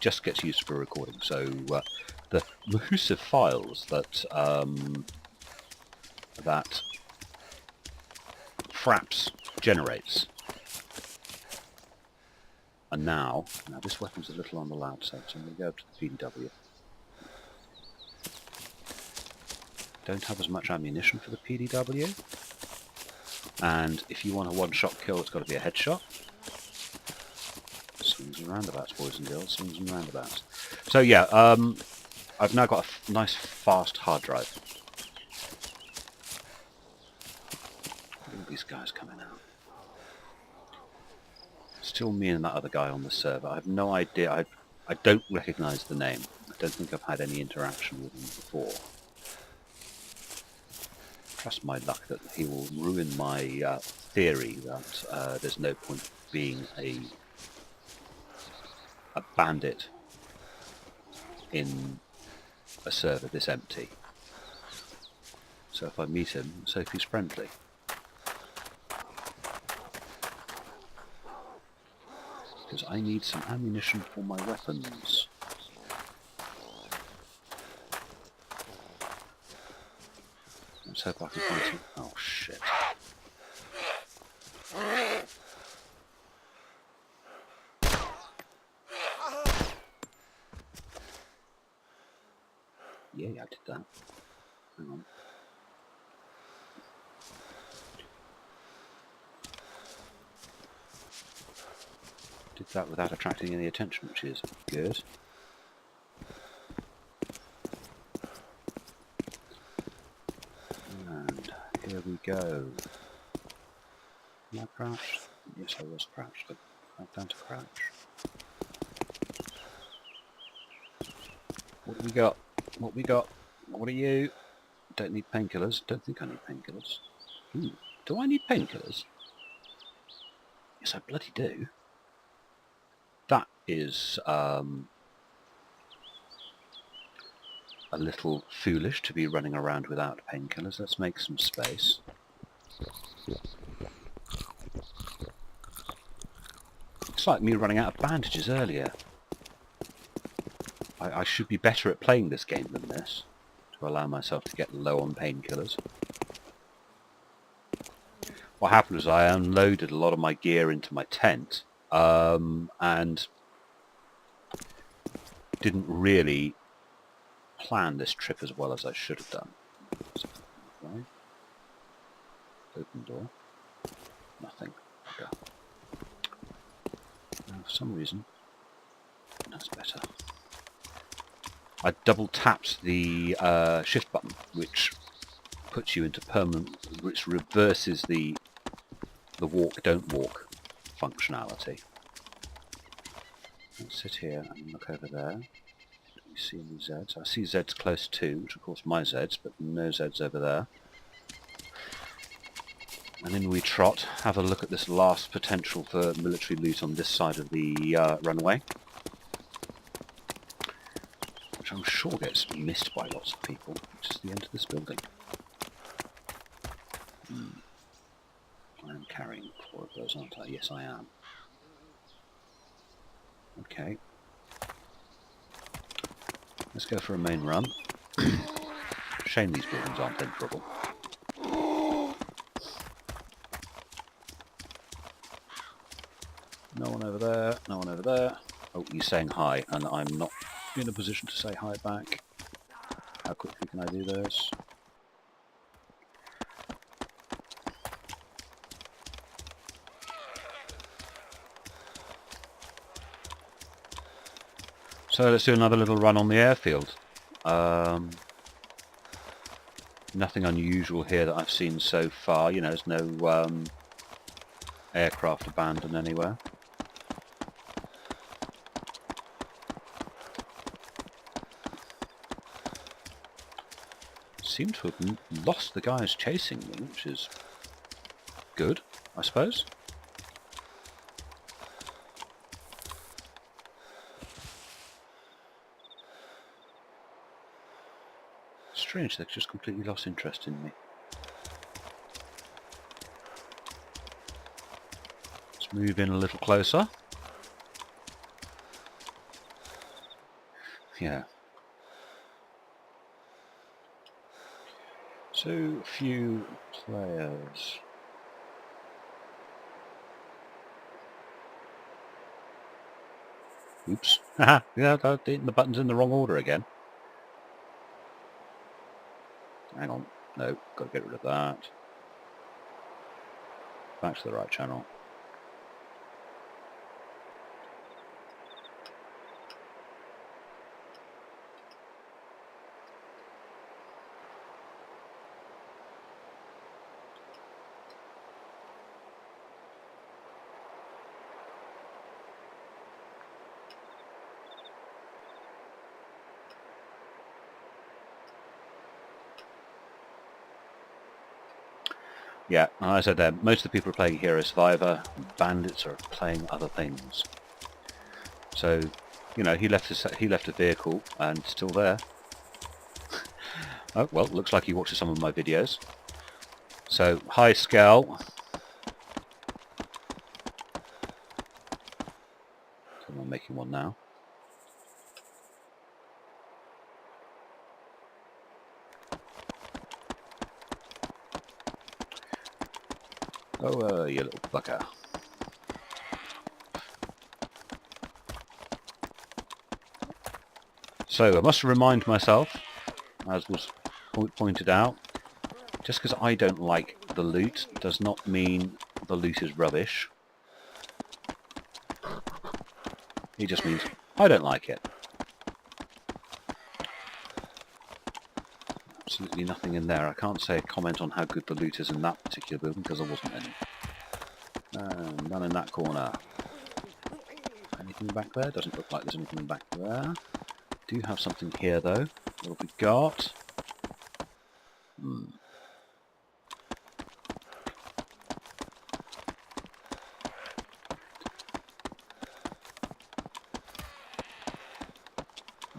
Just gets used for recording. So the massive files that that Fraps generates, and now this weapon's a little on the loud side, so I'm going to go up to the PDW. Don't have as much ammunition for the PDW, and if you want a one-shot kill, it's got to be a headshot. Swings and roundabouts, boys and girls, swings and roundabouts. So yeah, I've now got a nice fast hard drive. Look at these guys coming out. Still me and that other guy on the server. I have no idea. I don't recognise the name. I don't think I've had any interaction with him before. Trust my luck that he will ruin my theory that there's no point being a bandit in a server this empty. So if I meet him, let's hope he's friendly. Because I need some ammunition for my weapons. Let's hope I can find some... Oh shit. Yeah, I did that. Hang on. Did that without attracting any attention, which is good. And here we go. Am I crouched? Yes, I was crouched. I'm down to crouch. What do we got? What we got? What are you? Don't need painkillers. Don't think I need painkillers. Do I need painkillers? Yes, I bloody do. That is a little foolish to be running around without painkillers. Let's make some space. It's like me running out of bandages earlier. I should be better at playing this game than this, to allow myself to get low on painkillers. What happened was I unloaded a lot of my gear into my tent, and didn't really plan this trip as well as I should have done. Right. Open door. Nothing. Okay. Now, for some reason, that's better. I double tapped the shift button, which puts you into permanent, which reverses the walk, don't walk functionality. Let's sit here and look over there. Do we see any Zeds? I see Zeds close to, which of course my Zeds, but no Zeds over there. And in we trot, have a look at this last potential for military loot on this side of the runway, which I'm sure gets missed by lots of people, which is the end of this building. I am carrying 4 of those, aren't I? Yes, I am. Okay. Let's go for a main run. Shame these buildings aren't enterable. No one over there, no one over there. Oh, he's saying hi, and I'm not in a position to say hi back. How quickly can I do this? So let's do another little run on the airfield. Nothing unusual here that I've seen so far. You know, there's no aircraft abandoned anywhere. Seem to have lost the guys chasing me, which is good, I suppose. Strange, they've just completely lost interest in me. Let's move in a little closer. Yeah. So few players. Oops. Haha, yeah, the button's in the wrong order again. Hang on. No, got to get rid of that. Back to the right channel. Yeah, as I said there, most of the people are playing Hero Survivor. Bandits are playing other things. So, you know, he left a vehicle and it's still there. Oh, well, looks like he watches some of my videos. So, hi Scal. I'm making one now. Oh, you little fucker. So, I must remind myself, as was pointed out, just because I don't like the loot does not mean the loot is rubbish. It just means I don't like it. Absolutely nothing in there. I can't say a comment on how good the loot is in that particular building because there wasn't any. None in that corner. Anything back there? Doesn't look like there's anything back there. Do have something here though. What have we got?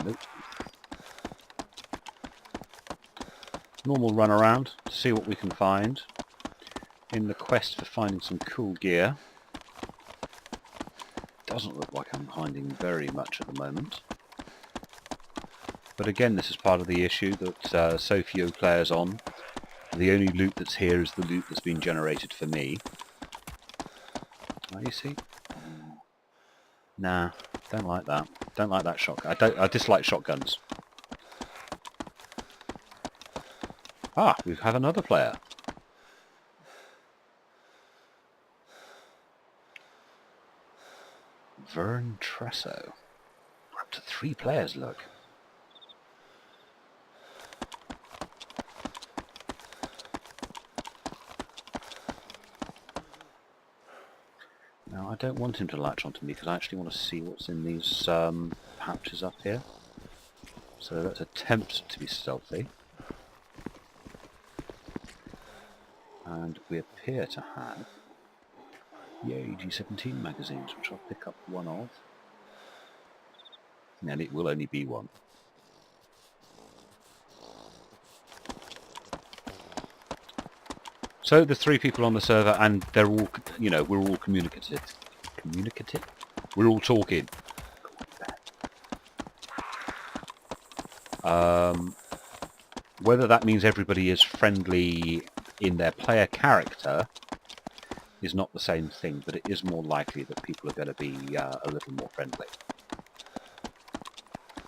Nope. Normal run around to see what we can find in the quest for finding some cool gear. Doesn't look like I'm finding very much at the moment. But again, this is part of the issue that so few players on. The only loot that's here is the loot that's been generated for me. You see? Nah, don't like that. Don't like that shotgun. I dislike shotguns. Ah, we have another player. Vern Tresso. We're up to 3 players, look. Now, I don't want him to latch onto me because I actually want to see what's in these pouches up here. So let's attempt to be stealthy. And we appear to have, yay, G17 magazines, which I'll pick up one of. And it will only be one. So there's 3 people on the server, and they're all, you know, we're all communicative. Communicative? We're all talking. Whether that means everybody is friendly in their player character is not the same thing, but it is more likely that people are going to be a little more friendly.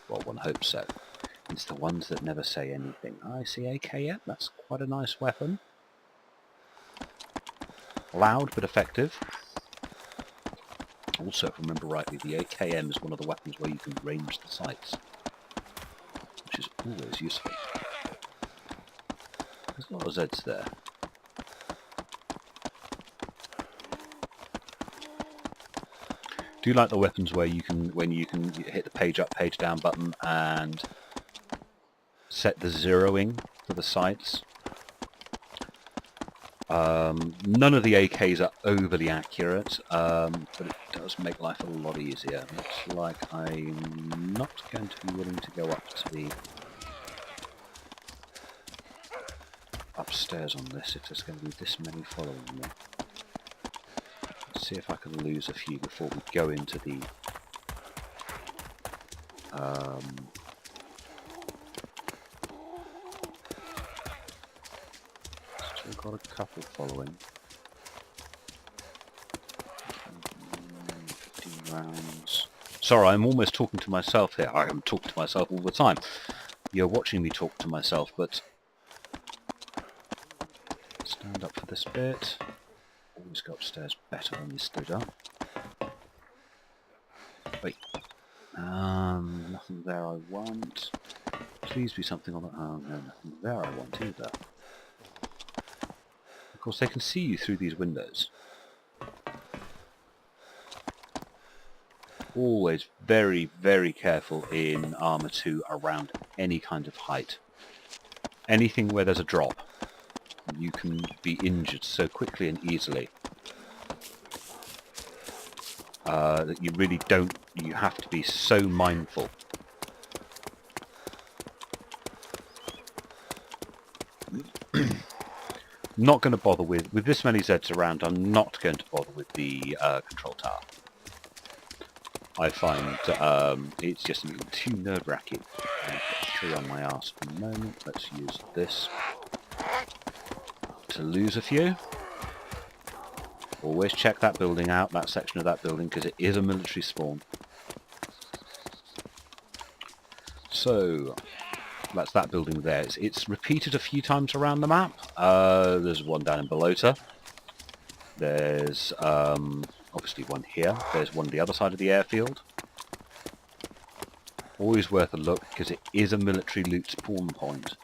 Well, one hopes so. It's the ones that never say anything. I see AKM, that's quite a nice weapon. Loud but effective. Also, if I remember rightly, the AKM is one of the weapons where you can range the sights, which is always useful. There's a lot of Zeds there. Do you like the weapons where you can, when you can hit the page up, page down button and set the zeroing for the sights? None of the AKs are overly accurate, but it does make life a lot easier. Looks like I'm not going to be willing to go up to the upstairs on this if there's going to be this many following me. Let's see if I can lose a few before we go into the still got a couple following. 15 rounds. Sorry, I'm almost talking to myself here. I am talking to myself all the time. You're watching me talk to myself, but stand up for this bit. Always go upstairs better than you stood up. Wait. Nothing there I want. Please be something on the... Oh no, nothing there I want either. Of course they can see you through these windows. Always very, very careful in Armour 2 around any kind of height. Anything where there's a drop. You can be injured so quickly and easily that you really don't, you have to be so mindful. Not going to bother with this many Zeds around, I'm not going to bother with the control tower. I find it's just a little too nerve-wracking. I've got 3 on my arse at the moment. Let's use this to lose a few. Always check that building out, that section of that building, because it is a military spawn. So that's that building there. It's repeated a few times around the map. There's one down in Balota. There's obviously one here. There's one on the other side of the airfield. Always worth a look because it is a military loot spawn point.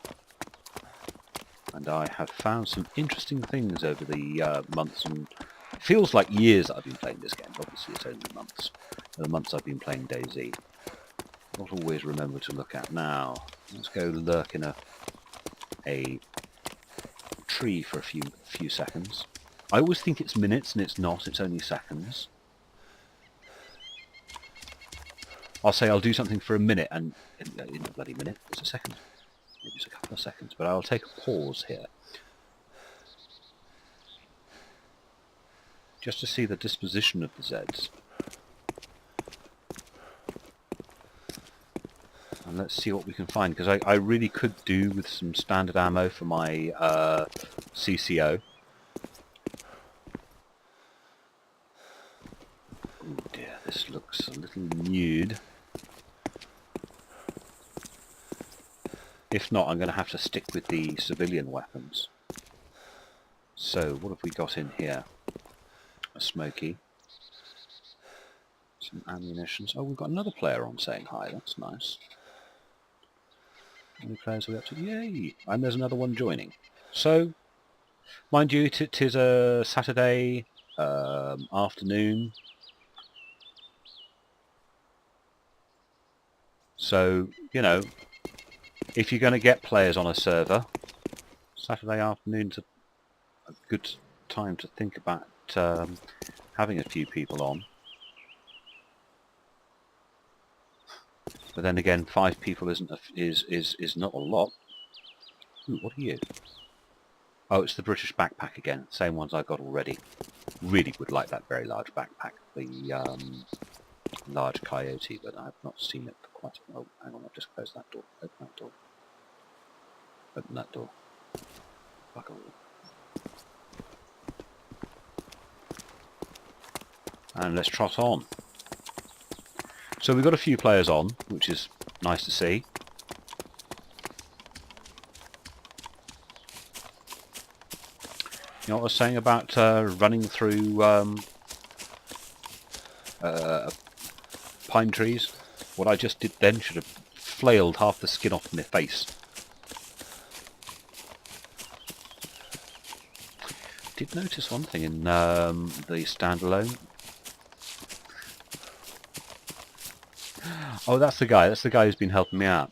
And I have found some interesting things over the months, and it feels like years that I've been playing this game. Obviously it's only months. The months I've been playing Dayz. Not always remember to look at. Now let's go lurk in a tree for a few seconds. I always think it's minutes and it's not, it's only seconds. I'll say I'll do something for a minute and in a bloody minute, it's a second. Maybe it's a couple of seconds, but I'll take a pause here. Just to see the disposition of the Zeds. And let's see what we can find, because I really could do with some standard ammo for my CCO. Oh dear, this looks a little nude. If not, I'm going to have to stick with the civilian weapons. So, what have we got in here? A smoky. Some ammunition. Oh, we've got another player on saying hi, that's nice. How many players are we up to? Yay! And there's another one joining. So, mind you, it is a Saturday afternoon. So, you know, if you're going to get players on a server, Saturday afternoon's a good time to think about having a few people on. But then again, 5 people is not a lot. Ooh, what are you? Oh, it's the British backpack again. Same ones I got already. Really would like that very large backpack, the large coyote, but I've not seen it for quite a while. Oh, hang on, I've just closed that door. Open that door. Open that door. Fuck all. And let's trot on. So we've got a few players on, which is nice to see. You know what I was saying about running through pine trees? What I just did then should have flailed half the skin off my face. did notice one thing in the standalone. Oh, that's the guy. That's the guy who's been helping me out.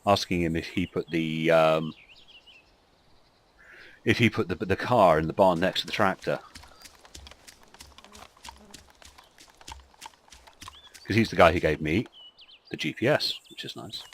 Asking him if he put the car in the barn next to the tractor, because he's the guy who gave me the GPS, which is nice.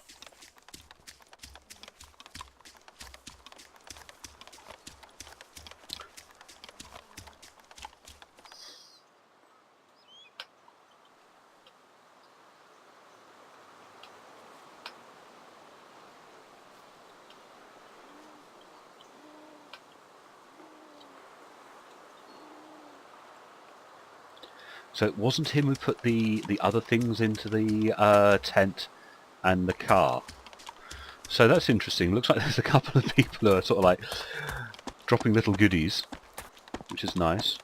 So it wasn't him who put the other things into the tent and the car. So that's interesting. Looks like there's a couple of people who are sort of like dropping little goodies, which is nice.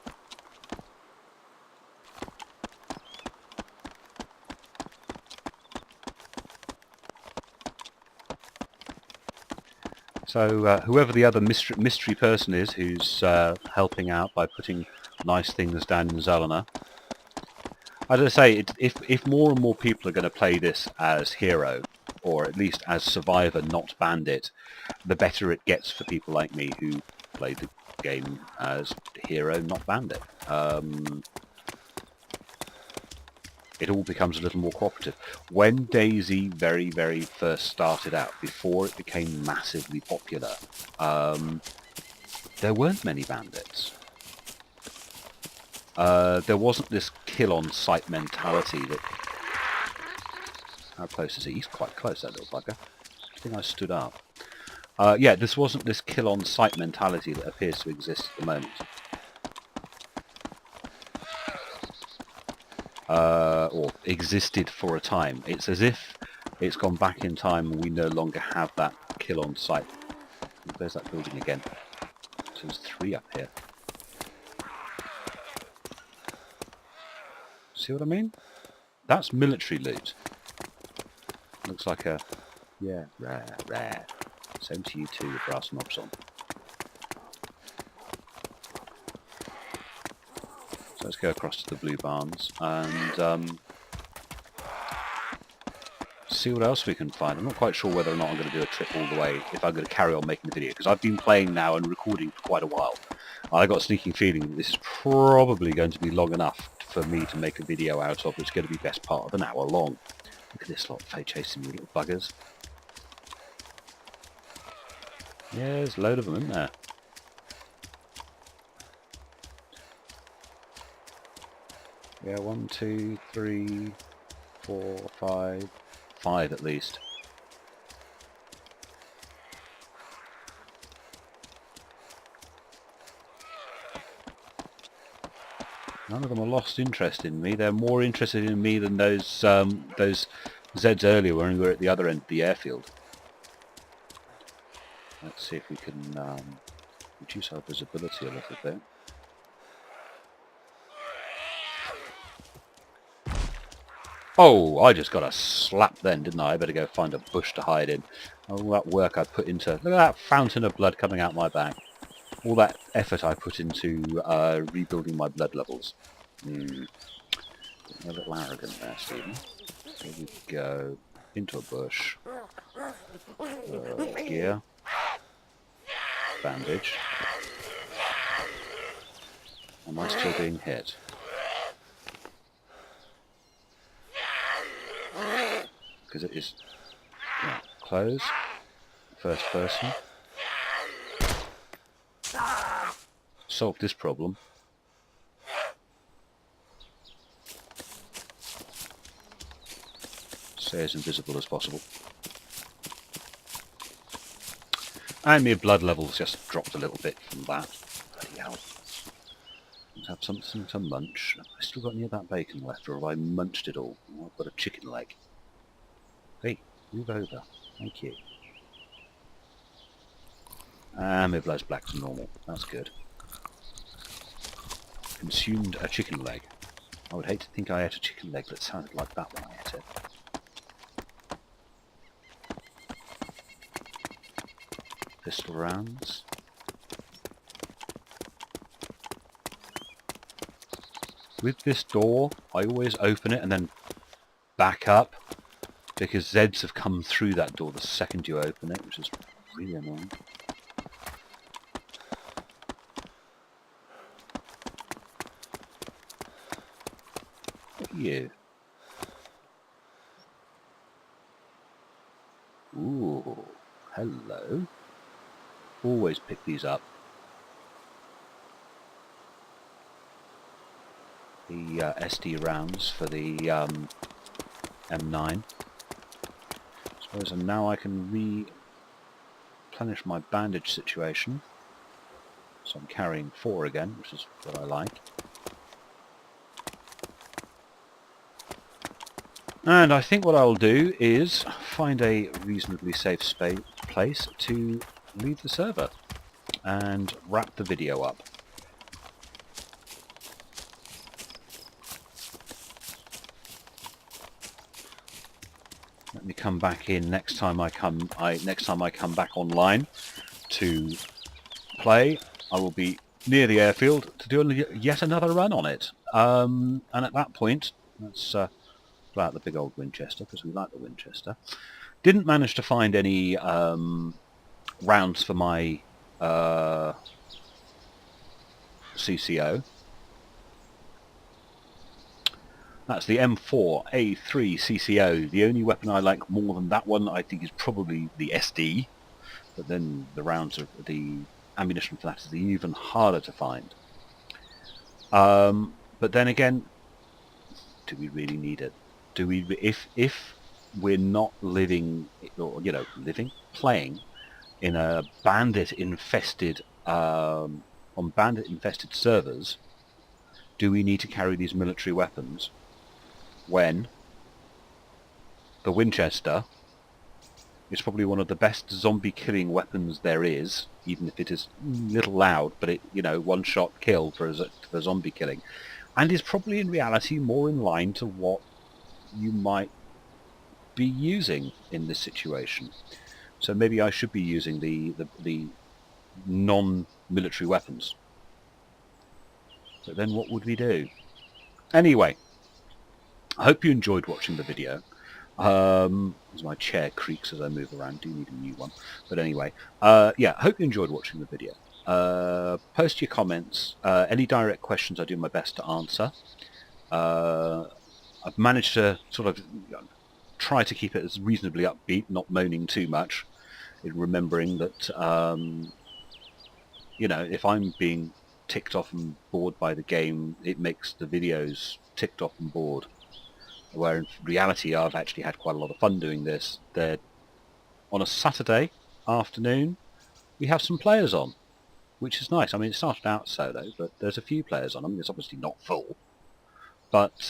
So whoever the other mystery person is who's helping out by putting nice things down in Zelena. As I say, if more and more people are going to play this as hero, or at least as survivor, not bandit, the better it gets for people like me who play the game as hero, not bandit. It all becomes a little more cooperative. When Dayz very, very first started out, before it became massively popular, there weren't many bandits. There wasn't this kill-on-sight mentality that... How close is he? He's quite close, that little bugger. I think I stood up. Yeah, this wasn't this kill-on-sight mentality that appears to exist at the moment. Or existed for a time. It's as if it's gone back in time and we no longer have that kill-on-sight. There's that building again. So there's 3 up here. See what I mean? That's military loot. Looks like a... Yeah, rare. Same to you too, with brass knobs on. So let's go across to the blue barns and see what else we can find. I'm not quite sure whether or not I'm going to do a trip all the way, if I'm going to carry on making the video, because I've been playing now and recording for quite a while. I got a sneaking feeling that this is probably going to be long enough for me to make a video out of. It's going to be best part of an hour long. Look at this lot chasing me, little buggers. Yeah, there's a load of them in there. Yeah, 1, 2, 3, 4, 5. 5 at least. None of them are lost interest in me. They're more interested in me than those Zeds earlier when we were at the other end of the airfield. Let's see if we can reduce our visibility a little bit. Oh, I just got a slap then, didn't I? I better go find a bush to hide in. All that work I put into... Look at that fountain of blood coming out my back. All that effort I put into rebuilding my blood levels. A little arrogant there, Stephen. Here we go. Into a bush. Gear. Bandage. Am I still being hit? Because it is... Yeah, close. First person. Solve this problem. Stay as invisible as possible. And my blood levels just dropped a little bit from that. Bloody hell. have something to munch. Have I still got any of that bacon left, or have I munched it all? Oh, I've got a chicken leg. Hey, move over. Thank you. And my blood's black to normal. That's good. Consumed a chicken leg. I would hate to think I ate a chicken leg that sounded like that when I ate it. Pistol rounds. With this door, I always open it and then back up, because Zeds have come through that door the second you open it, which is really annoying. What are you? Ooh, hello. Always pick these up. The SD rounds for the M9. I suppose, and now I can replenish my bandage situation. So I'm carrying 4 again, which is what I like. And I think what I'll do is find a reasonably safe place to leave the server and wrap the video up. Let me come back in next time I come back online to play. I will be near the airfield to do yet another run on it. And at that point, let's pull out the big old Winchester, because we like the Winchester. Didn't manage to find any rounds for my CCO. That's the M4A3 CCO. The only weapon I like more than that one, I think, is probably the SD. But then the ammunition for that is even harder to find. But then again, do we really need it? Do we? If we're not playing in a bandit-infested on bandit-infested servers, do we need to carry these military weapons when the Winchester is probably one of the best zombie-killing weapons there is, even if it is a little loud, but it, one-shot kill for zombie killing, and is probably in reality more in line to what you might be using in this situation. So maybe I should be using the non-military weapons. But then what would we do? Anyway, I hope you enjoyed watching the video. As my chair creaks as I move around, do need a new one. But anyway, yeah, I hope you enjoyed watching the video. Post your comments. Any direct questions I do my best to answer. I've managed to sort of try to keep it as reasonably upbeat, not moaning too much, in remembering that, if I'm being ticked off and bored by the game, it makes the videos ticked off and bored. Where in reality I've actually had quite a lot of fun doing this. On a Saturday afternoon, we have some players on, which is nice. I mean, it started out solo, but there's a few players on. I mean, it's obviously not full, but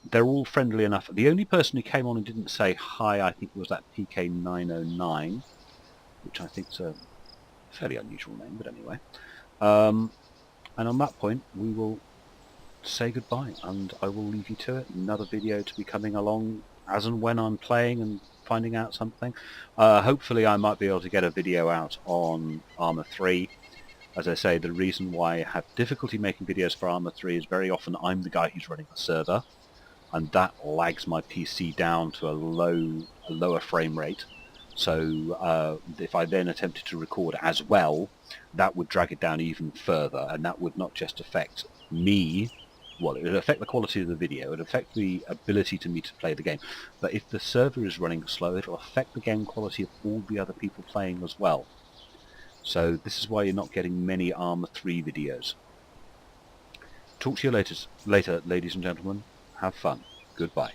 they're all friendly enough. The only person who came on and didn't say hi, I think, was that PK909, which I think is a fairly unusual name, but anyway. And on that point, we will say goodbye, and I will leave you to it. Another video to be coming along as and when I'm playing and finding out something. Hopefully I might be able to get a video out on Arma 3. As I say, the reason why I have difficulty making videos for Arma 3 is very often I'm the guy who's running the server, and that lags my PC down to a lower frame rate. So if I then attempted to record as well, that would drag it down even further, and that would not just affect me. Well, it would affect the quality of the video, it would affect the ability to me to play the game, but if the server is running slow, it will affect the game quality of all the other people playing as well. So this is why you're not getting many Arma 3 videos. Talk to you later, ladies and gentlemen. Have fun. Goodbye.